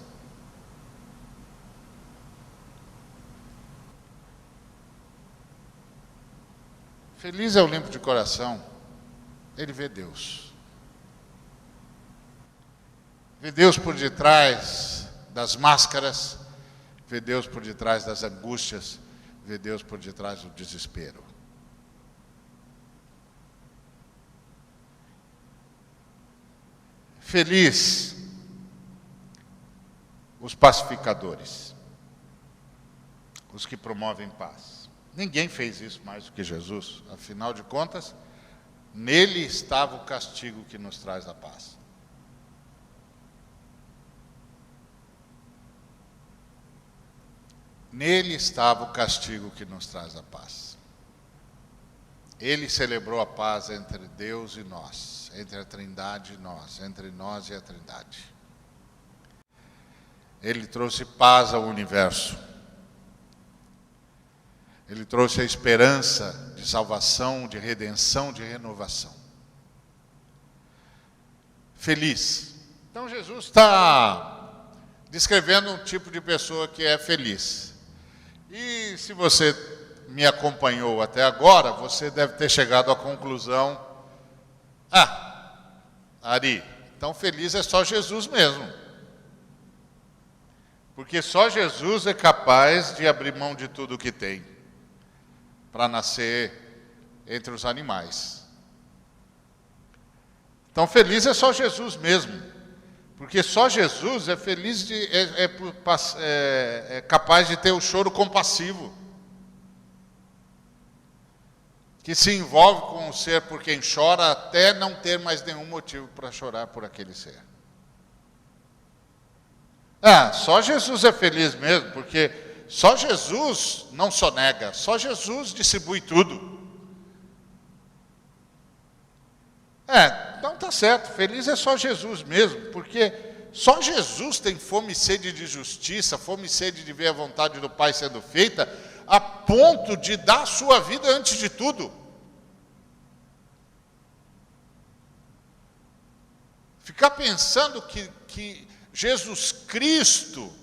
Feliz é o limpo de coração. Ele vê Deus. Vê Deus por detrás das máscaras. Vê Deus por detrás das angústias. Vê Deus por detrás do desespero. Feliz os pacificadores, os que promovem paz. Ninguém fez isso mais do que Jesus. Afinal de contas, nele estava o castigo que nos traz a paz. Nele estava o castigo que nos traz a paz. Ele celebrou a paz entre Deus e nós, entre a Trindade e nós, entre nós e a Trindade. Ele trouxe paz ao universo. Ele trouxe a esperança de salvação, de redenção, de renovação. Feliz. Então Jesus está descrevendo um tipo de pessoa que é feliz. E se você me acompanhou até agora, você deve ter chegado à conclusão: Ari, então feliz é só Jesus mesmo. Porque só Jesus é capaz de abrir mão de tudo o que tem para nascer entre os animais. Então feliz é só Jesus mesmo. Porque só Jesus é feliz, é capaz de ter o choro compassivo. Que se envolve com o ser por quem chora até não ter mais nenhum motivo para chorar por aquele ser. Só Jesus é feliz mesmo, porque só Jesus não sonega, só Jesus distribui tudo. Então tá certo, feliz é só Jesus mesmo, porque só Jesus tem fome e sede de justiça, fome e sede de ver a vontade do Pai sendo feita, a ponto de dar a sua vida antes de tudo. Ficar pensando que Jesus Cristo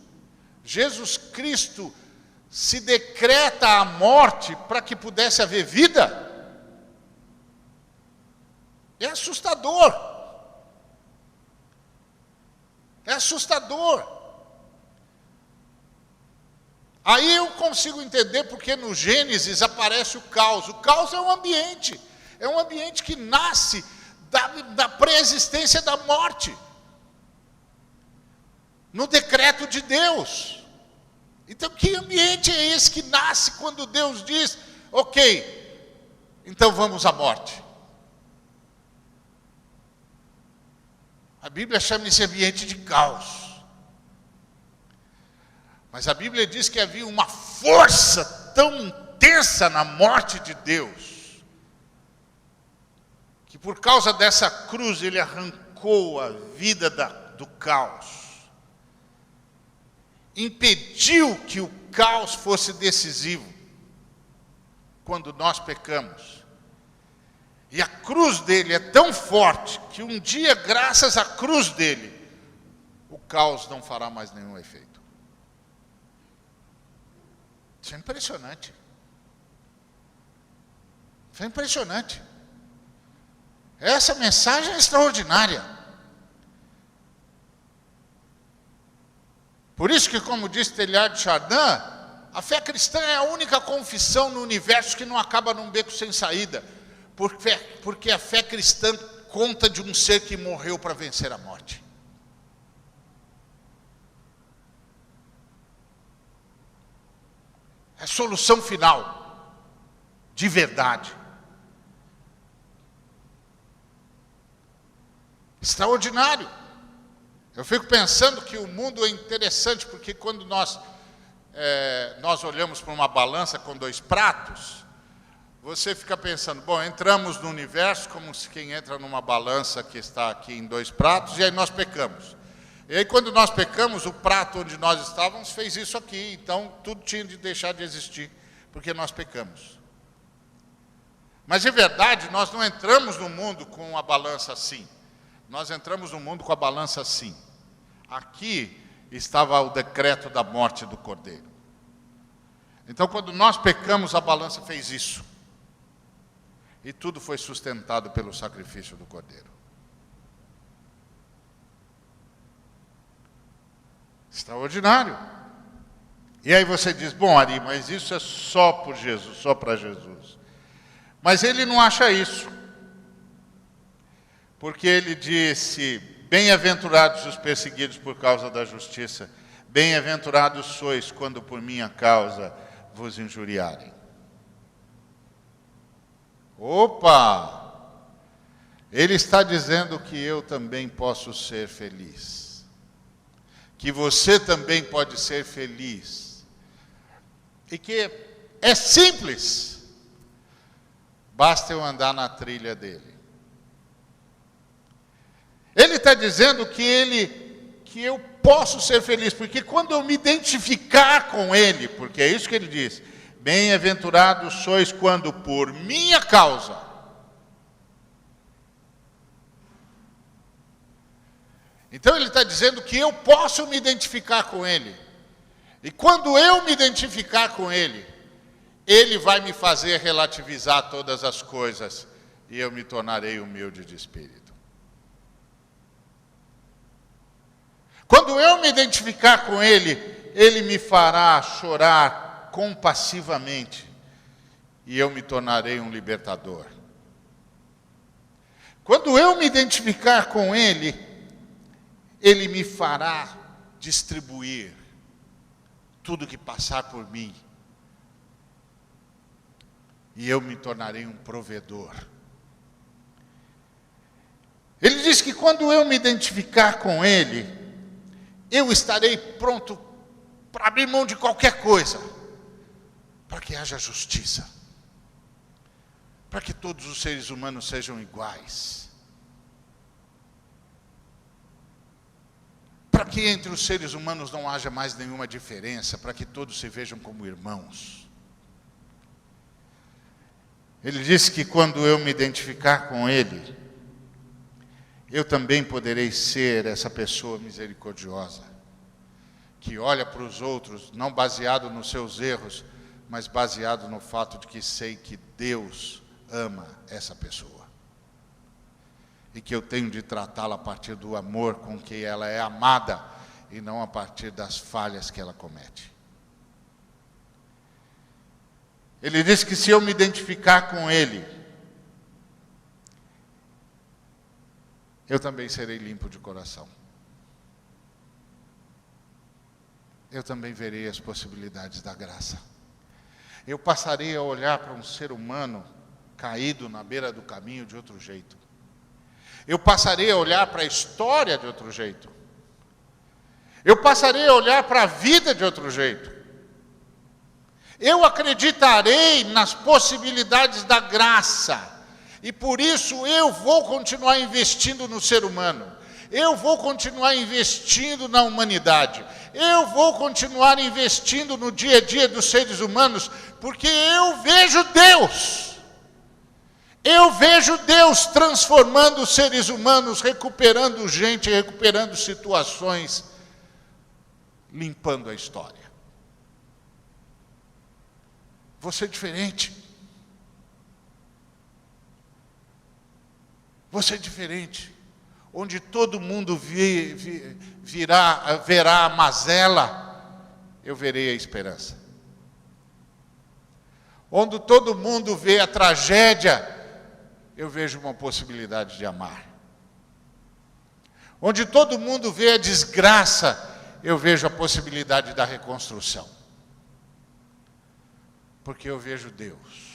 se decreta a morte para que pudesse haver vida, é assustador. É assustador. Aí eu consigo entender porque no Gênesis aparece o caos. O caos é um ambiente que nasce da pré-existência da morte, no decreto de Deus. Então que ambiente é esse que nasce quando Deus diz: ok, então vamos à morte? A Bíblia chama esse ambiente de caos. Mas a Bíblia diz que havia uma força tão intensa na morte de Deus, que por causa dessa cruz ele arrancou a vida do caos. Impediu que o caos fosse decisivo quando nós pecamos. E a cruz dele é tão forte que um dia, graças à cruz dele, o caos não fará mais nenhum efeito. Isso é impressionante. Foi impressionante. Essa mensagem é extraordinária. Por isso que, como disse Teilhard de Chardin, a fé cristã é a única confissão no universo que não acaba num beco sem saída. Porque a fé cristã conta de um ser que morreu para vencer a morte. É a solução final, de verdade. Extraordinário. Eu fico pensando que o mundo é interessante, porque quando nós olhamos para uma balança com dois pratos, você fica pensando, bom, entramos no universo como se quem entra numa balança que está aqui em dois pratos, e aí nós pecamos. E aí quando nós pecamos, o prato onde nós estávamos fez isso aqui, então tudo tinha de deixar de existir, porque nós pecamos. Mas de verdade, nós não entramos no mundo com a balança assim. Nós entramos no mundo com a balança assim. Aqui estava o decreto da morte do Cordeiro. Então, quando nós pecamos, a balança fez isso. E tudo foi sustentado pelo sacrifício do Cordeiro. Extraordinário. E aí você diz, bom, Ari, mas isso é só por Jesus, só para Jesus. Mas ele não acha isso. Porque ele disse, bem-aventurados os perseguidos por causa da justiça, bem-aventurados sois quando por minha causa vos injuriarem. Opa! Ele está dizendo que eu também posso ser feliz. Que você também pode ser feliz. E que é simples. Basta eu andar na trilha dele. Ele está dizendo que eu posso ser feliz, porque quando eu me identificar com ele, porque é isso que ele diz, bem-aventurados sois quando por minha causa. Então ele está dizendo que eu posso me identificar com ele. E quando eu me identificar com ele, ele vai me fazer relativizar todas as coisas e eu me tornarei humilde de espírito. Quando eu me identificar com ele, ele me fará chorar compassivamente e eu me tornarei um libertador. Quando eu me identificar com ele, ele me fará distribuir tudo que passar por mim. E eu me tornarei um provedor. Ele diz que quando eu me identificar com ele, eu estarei pronto para abrir mão de qualquer coisa, para que haja justiça, para que todos os seres humanos sejam iguais, para que entre os seres humanos não haja mais nenhuma diferença, para que todos se vejam como irmãos. Ele disse que quando eu me identificar com ele, eu também poderei ser essa pessoa misericordiosa, que olha para os outros, não baseado nos seus erros, mas baseado no fato de que sei que Deus ama essa pessoa. E que eu tenho de tratá-la a partir do amor com que ela é amada, e não a partir das falhas que ela comete. Ele disse que se eu me identificar com ele, eu também serei limpo de coração. Eu também verei as possibilidades da graça. Eu passarei a olhar para um ser humano caído na beira do caminho de outro jeito. Eu passarei a olhar para a história de outro jeito. Eu passarei a olhar para a vida de outro jeito. Eu acreditarei nas possibilidades da graça. E por isso eu vou continuar investindo no ser humano. Eu vou continuar investindo na humanidade. Eu vou continuar investindo no dia a dia dos seres humanos, porque eu vejo Deus. Eu vejo Deus transformando os seres humanos, recuperando gente, recuperando situações, limpando a história. Você é diferente. ser diferente. Onde todo mundo verá a mazela, eu verei a esperança. Onde todo mundo vê a tragédia, eu vejo uma possibilidade de amar. Onde todo mundo vê a desgraça, eu vejo a possibilidade da reconstrução. Porque eu vejo Deus.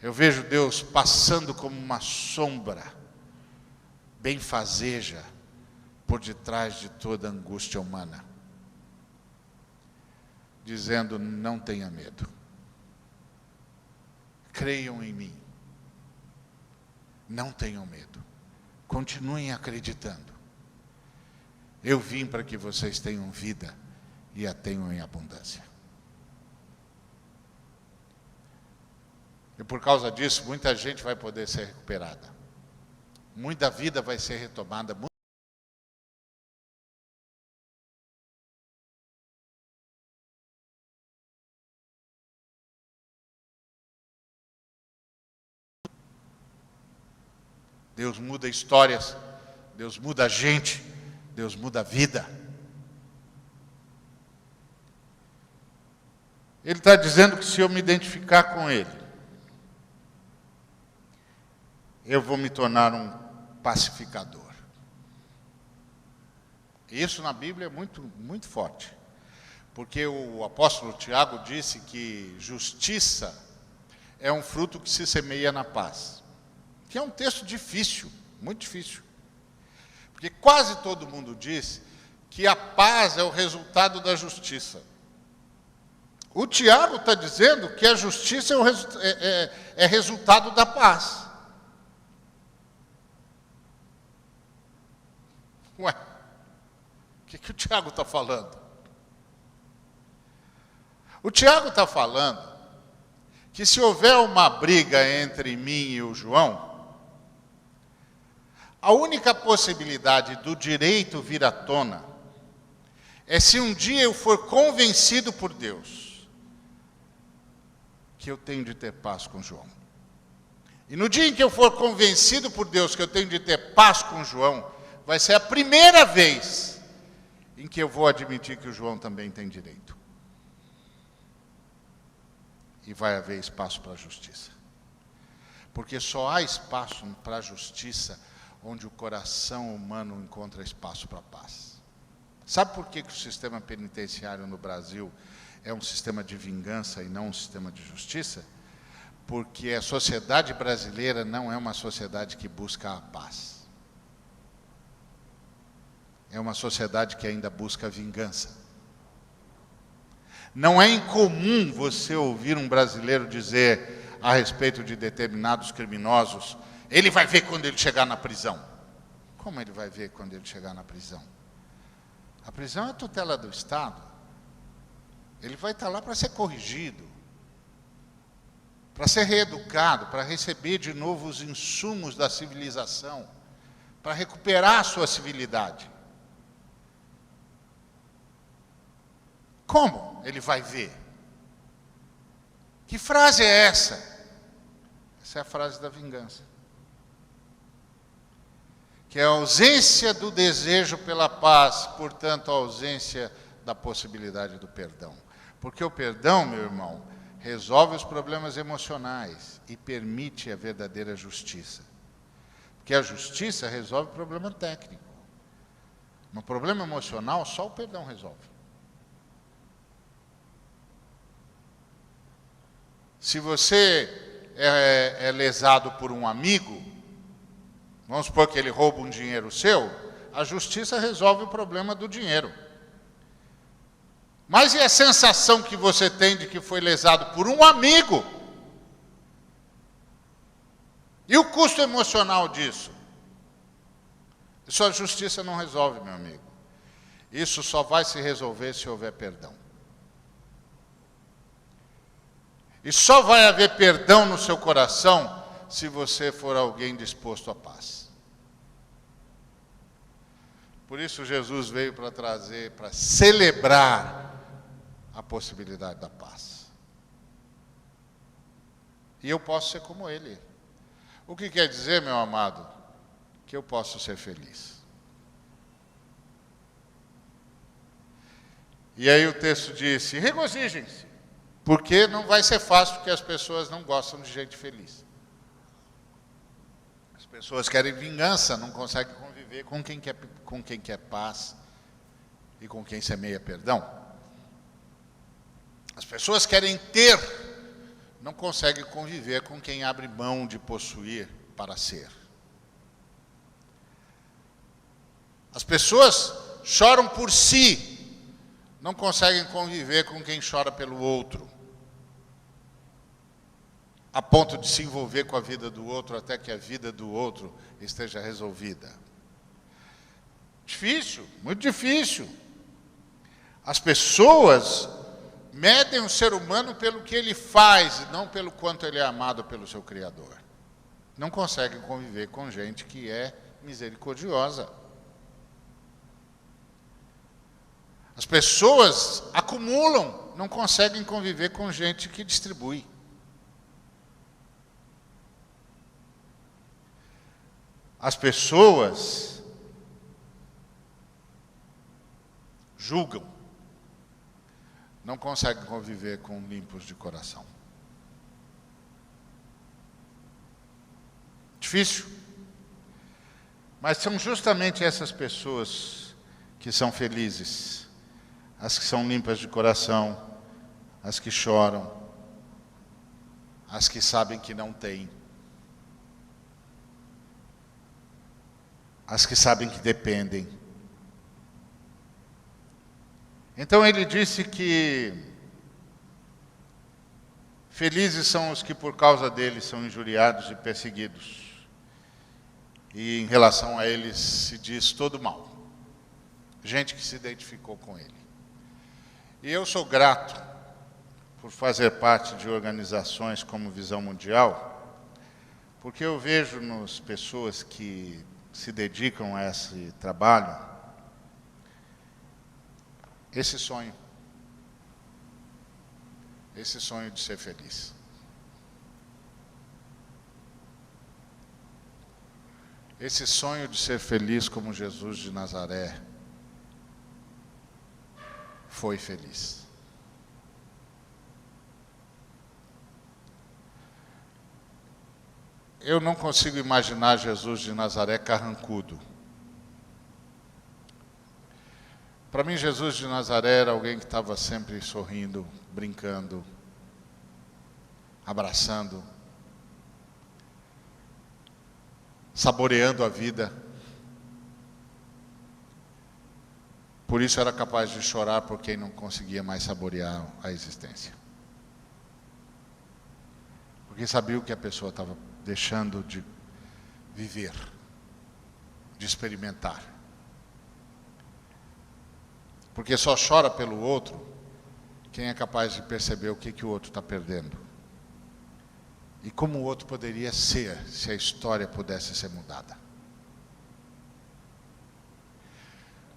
Eu vejo Deus passando como uma sombra, benfazeja, por detrás de toda a angústia humana. Dizendo, não tenha medo. Creiam em mim. Não tenham medo. Continuem acreditando. Eu vim para que vocês tenham vida e a tenham em abundância. E por causa disso, muita gente vai poder ser recuperada. Muita vida vai ser retomada. Deus muda histórias, Deus muda a gente, Deus muda a vida. Ele está dizendo que se eu me identificar com Ele, eu vou me tornar um pacificador. Isso na Bíblia é muito, muito forte. Porque o apóstolo Tiago disse que justiça é um fruto que se semeia na paz. Que é um texto difícil, muito difícil. Porque quase todo mundo diz que a paz é o resultado da justiça. O Tiago está dizendo que a justiça é resultado da paz. Ué, o que o Tiago está falando? O Tiago está falando que se houver uma briga entre mim e o João, a única possibilidade do direito vir à tona é se um dia eu for convencido por Deus que eu tenho de ter paz com João. E no dia em que eu for convencido por Deus que eu tenho de ter paz com João, vai ser a primeira vez em que eu vou admitir que o João também tem direito. E vai haver espaço para a justiça. Porque só há espaço para a justiça onde o coração humano encontra espaço para a paz. Sabe por que o sistema penitenciário no Brasil é um sistema de vingança e não um sistema de justiça? Porque a sociedade brasileira não é uma sociedade que busca a paz. É uma sociedade que ainda busca a vingança. Não é incomum você ouvir um brasileiro dizer a respeito de determinados criminosos: ele vai ver quando ele chegar na prisão. Como ele vai ver quando ele chegar na prisão? A prisão é a tutela do Estado. Ele vai estar lá para ser corrigido, para ser reeducado, para receber de novo os insumos da civilização, para recuperar a sua civilidade. Como ele vai ver? Que frase é essa? Essa é a frase da vingança. Que é a ausência do desejo pela paz, portanto, a ausência da possibilidade do perdão. Porque o perdão, meu irmão, resolve os problemas emocionais e permite a verdadeira justiça. Porque a justiça resolve o problema técnico. No problema emocional, só o perdão resolve. Se você é lesado por um amigo, vamos supor que ele rouba um dinheiro seu, a justiça resolve o problema do dinheiro. Mas e a sensação que você tem de que foi lesado por um amigo? E o custo emocional disso? Isso a justiça não resolve, meu amigo. Isso só vai se resolver se houver perdão. E só vai haver perdão no seu coração se você for alguém disposto à paz. Por isso Jesus veio para trazer, para celebrar a possibilidade da paz. E eu posso ser como ele. O que quer dizer, meu amado, que eu posso ser feliz. E aí o texto disse, regozijem-se, porque não vai ser fácil, porque as pessoas não gostam de gente feliz. As pessoas querem vingança, não conseguem conviver com quem quer paz e com quem semeia perdão. As pessoas querem ter, não conseguem conviver com quem abre mão de possuir para ser. As pessoas choram por si, não conseguem conviver com quem chora pelo outro, a ponto de se envolver com a vida do outro até que a vida do outro esteja resolvida. Difícil, muito difícil. As pessoas medem o ser humano pelo que ele faz e não pelo quanto ele é amado pelo seu Criador. Não conseguem conviver com gente que é misericordiosa. As pessoas acumulam, não conseguem conviver com gente que distribui. As pessoas julgam, não conseguem conviver com limpos de coração. Difícil. Mas são justamente essas pessoas que são felizes, as que são limpas de coração, as que choram, as que sabem que não têm, as que sabem que dependem. Então ele disse que felizes são os que por causa dele são injuriados e perseguidos. E em relação a eles se diz todo mal. Gente que se identificou com ele. E eu sou grato por fazer parte de organizações como Visão Mundial, porque eu vejo nas pessoas que se dedicam a esse trabalho, esse sonho de ser feliz. Esse sonho de ser feliz como Jesus de Nazaré foi feliz. Eu não consigo imaginar Jesus de Nazaré carrancudo. Para mim, Jesus de Nazaré era alguém que estava sempre sorrindo, brincando, abraçando, saboreando a vida. Por isso era capaz de chorar por quem não conseguia mais saborear a existência. Porque sabia o que a pessoa estava deixando de viver, de experimentar. Porque só chora pelo outro quem é capaz de perceber o que o outro está perdendo. E como o outro poderia ser se a história pudesse ser mudada.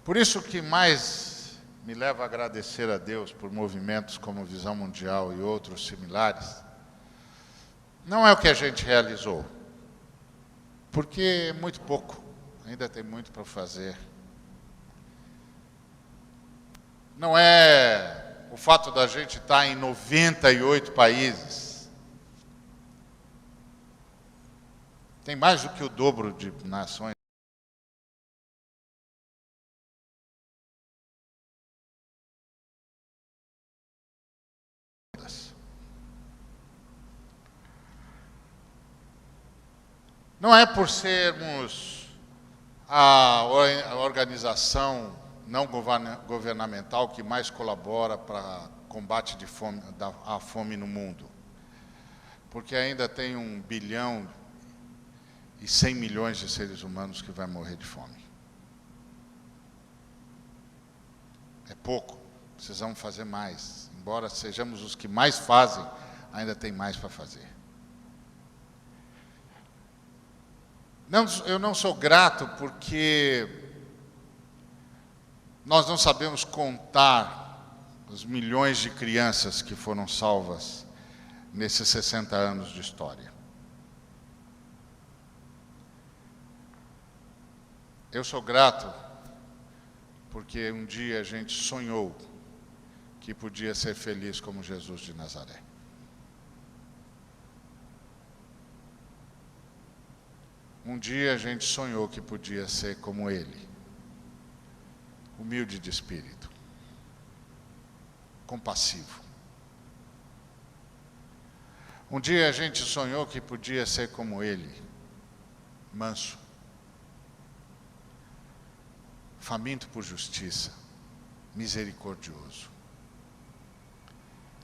Por isso que mais me leva a agradecer a Deus por movimentos como Visão Mundial e outros similares, não é o que a gente realizou, porque é muito pouco, ainda tem muito para fazer. Não é o fato da gente estar em 98 países. Tem mais do que o dobro de nações. Não é por sermos a organização não governamental que mais colabora para combate à fome no mundo. Porque ainda tem 1 bilhão e 100 milhões de seres humanos que vai morrer de fome. É pouco, precisamos fazer mais. Embora sejamos os que mais fazem, ainda tem mais para fazer. Eu não sou grato porque nós não sabemos contar os milhões de crianças que foram salvas nesses 60 anos de história. Eu sou grato porque um dia a gente sonhou que podia ser feliz como Jesus de Nazaré. Um dia a gente sonhou que podia ser como Ele, humilde de espírito, compassivo. Um dia a gente sonhou que podia ser como Ele, manso, faminto por justiça, misericordioso,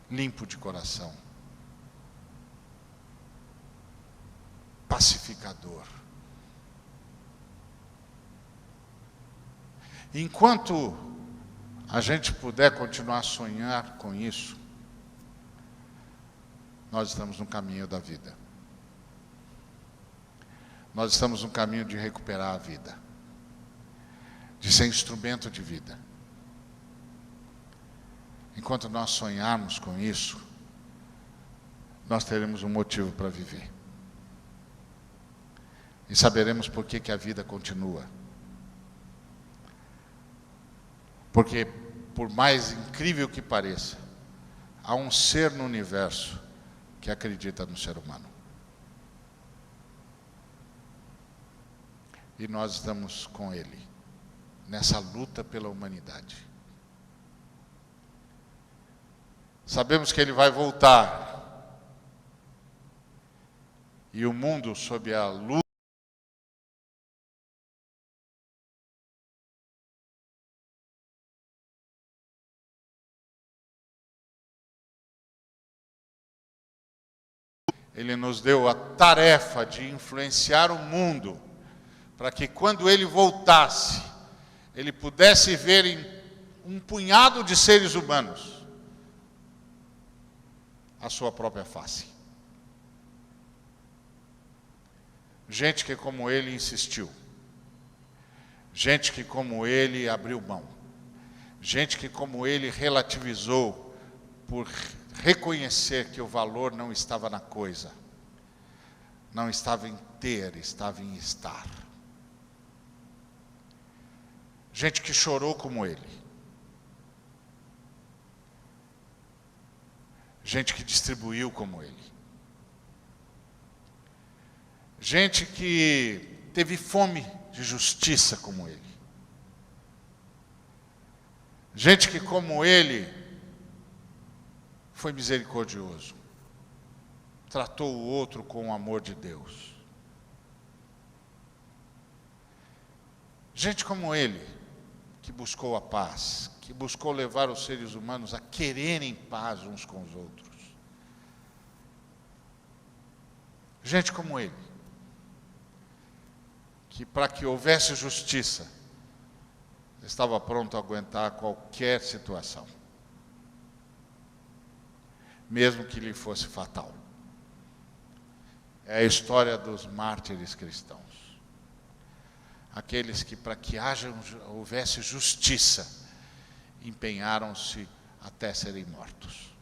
limpo de coração, pacificador. Enquanto a gente puder continuar a sonhar com isso, nós estamos no caminho da vida. Nós estamos no caminho de recuperar a vida, de ser instrumento de vida. Enquanto nós sonharmos com isso, nós teremos um motivo para viver. E saberemos por que a vida continua. Porque, por mais incrível que pareça, há um ser no universo que acredita no ser humano. E nós estamos com ele, nessa luta pela humanidade. Sabemos que ele vai voltar. E o mundo, sob a luz Ele nos deu a tarefa de influenciar o mundo, para que quando ele voltasse, ele pudesse ver em um punhado de seres humanos a sua própria face. Gente que como ele insistiu. Gente que como ele abriu mão. Gente que como ele relativizou por reconhecer que o valor não estava na coisa, não estava em ter, estava em estar. Gente que chorou como ele. Gente que distribuiu como ele. Gente que teve fome de justiça como ele. Gente que como ele foi misericordioso, tratou o outro com o amor de Deus. Gente como ele, que buscou a paz, que buscou levar os seres humanos a quererem paz uns com os outros. Gente como ele, que para que houvesse justiça, estava pronto a aguentar qualquer situação, mesmo que lhe fosse fatal. É a história dos mártires cristãos. Aqueles que, para que houvesse justiça, empenharam-se até serem mortos.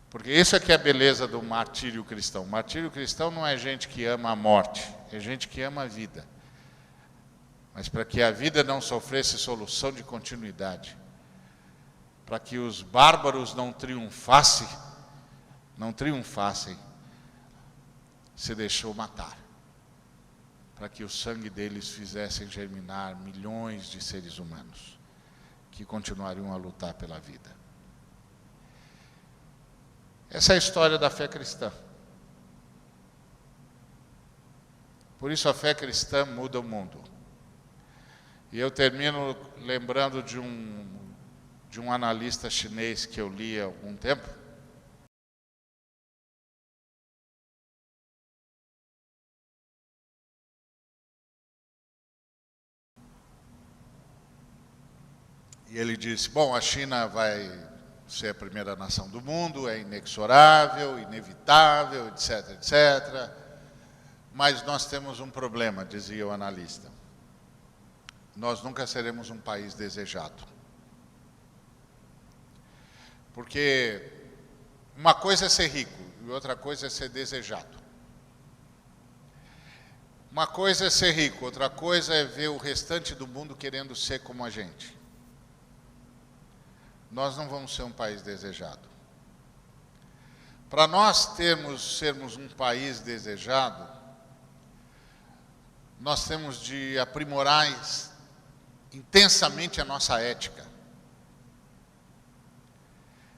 Porque isso é que é a beleza do martírio cristão. O martírio cristão não é gente que ama a morte, é gente que ama a vida. Mas para que a vida não sofresse solução de continuidade, para que os bárbaros não triunfassem, se deixou matar, para que o sangue deles fizessem germinar milhões de seres humanos, que continuariam a lutar pela vida. Essa é a história da fé cristã. Por isso a fé cristã muda o mundo. E eu termino lembrando de um analista chinês que eu li há algum tempo. E ele disse, bom, a China vai ser a primeira nação do mundo, é inexorável, inevitável, etc, etc. Mas nós temos um problema, dizia o analista. Nós nunca seremos um país desejado. Porque uma coisa é ser rico e outra coisa é ser desejado. Uma coisa é ser rico, outra coisa é ver o restante do mundo querendo ser como a gente. Nós não vamos ser um país desejado. Para nós sermos um país desejado, nós temos de aprimorar intensamente a nossa ética.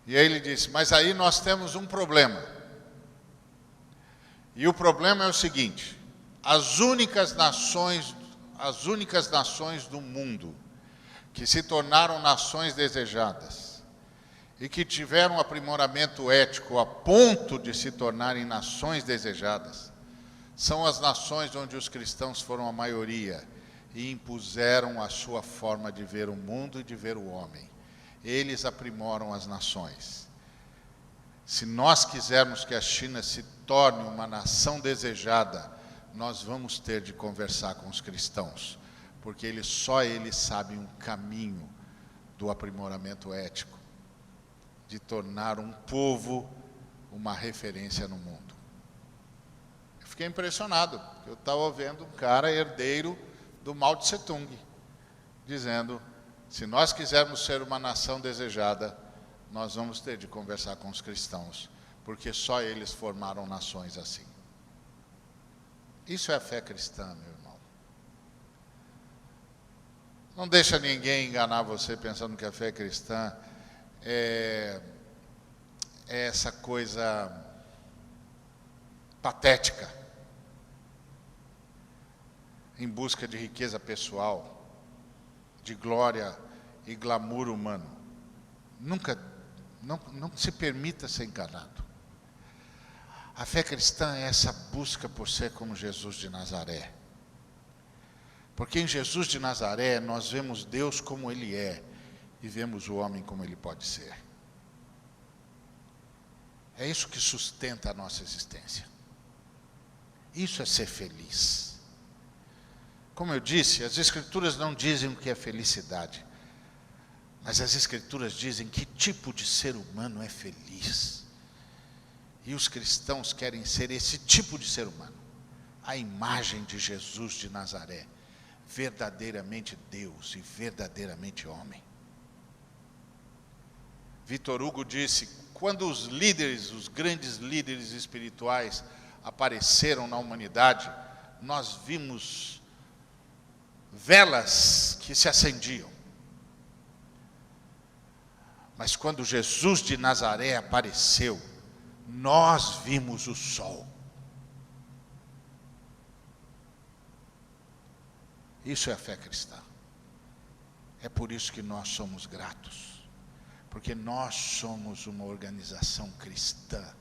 E aí ele disse, mas aí nós temos um problema. E o problema é o seguinte, as únicas nações do mundo que se tornaram nações desejadas e que tiveram um aprimoramento ético a ponto de se tornarem nações desejadas, são as nações onde os cristãos foram a maioria e impuseram a sua forma de ver o mundo e de ver o homem. Eles aprimoram as nações. Se nós quisermos que a China se torne uma nação desejada, nós vamos ter de conversar com os cristãos, porque só eles sabem um caminho do aprimoramento ético, de tornar um povo uma referência no mundo. Eu fiquei impressionado, eu estava vendo um cara herdeiro do Mao Tse Tung, dizendo, se nós quisermos ser uma nação desejada, nós vamos ter de conversar com os cristãos, porque só eles formaram nações assim. Isso é a fé cristã, meu irmão. Não deixa ninguém enganar você pensando que a fé cristã é essa coisa patética, em busca de riqueza pessoal, de glória e glamour humano. Não se permita ser enganado. A fé cristã é essa busca por ser como Jesus de Nazaré. Porque em Jesus de Nazaré nós vemos Deus como Ele é e vemos o homem como ele pode ser. É isso que sustenta a nossa existência. Isso é ser feliz. Como eu disse, as Escrituras não dizem o que é felicidade, mas as Escrituras dizem que tipo de ser humano é feliz. E os cristãos querem ser esse tipo de ser humano, a imagem de Jesus de Nazaré, verdadeiramente Deus e verdadeiramente homem. Vitor Hugo disse, quando os grandes líderes espirituais apareceram na humanidade, nós vimos velas que se acendiam. Mas quando Jesus de Nazaré apareceu, nós vimos o sol. Isso é a fé cristã. É por isso que nós somos gratos. Porque nós somos uma organização cristã,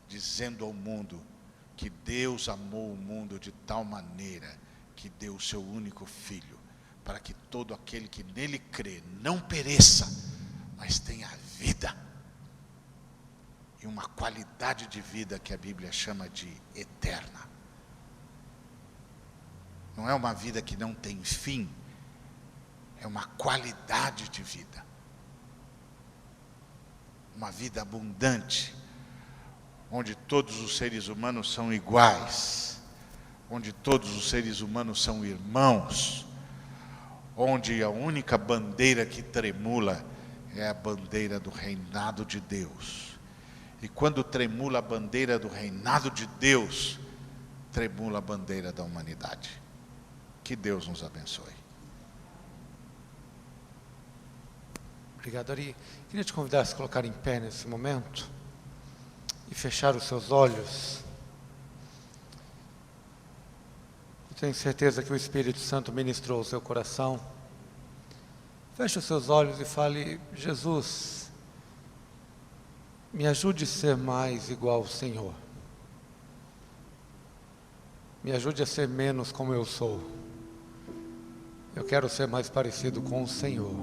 dizendo ao mundo que Deus amou o mundo de tal maneira que deu o seu único Filho, para que todo aquele que nele crê não pereça, mas tenha vida. E uma qualidade de vida que a Bíblia chama de eterna. Não é uma vida que não tem fim, é uma qualidade de vida. Uma vida abundante, onde todos os seres humanos são iguais, onde todos os seres humanos são irmãos, onde a única bandeira que tremula é a bandeira do reinado de Deus. E quando tremula a bandeira do reinado de Deus, tremula a bandeira da humanidade. Que Deus nos abençoe. Obrigado, Ari. Queria te convidar a se colocar em pé nesse momento e fechar os seus olhos. Eu tenho certeza que o Espírito Santo ministrou o seu coração. Feche os seus olhos e fale, Jesus, me ajude a ser mais igual ao Senhor. Me ajude a ser menos como eu sou. Eu quero ser mais parecido com o Senhor.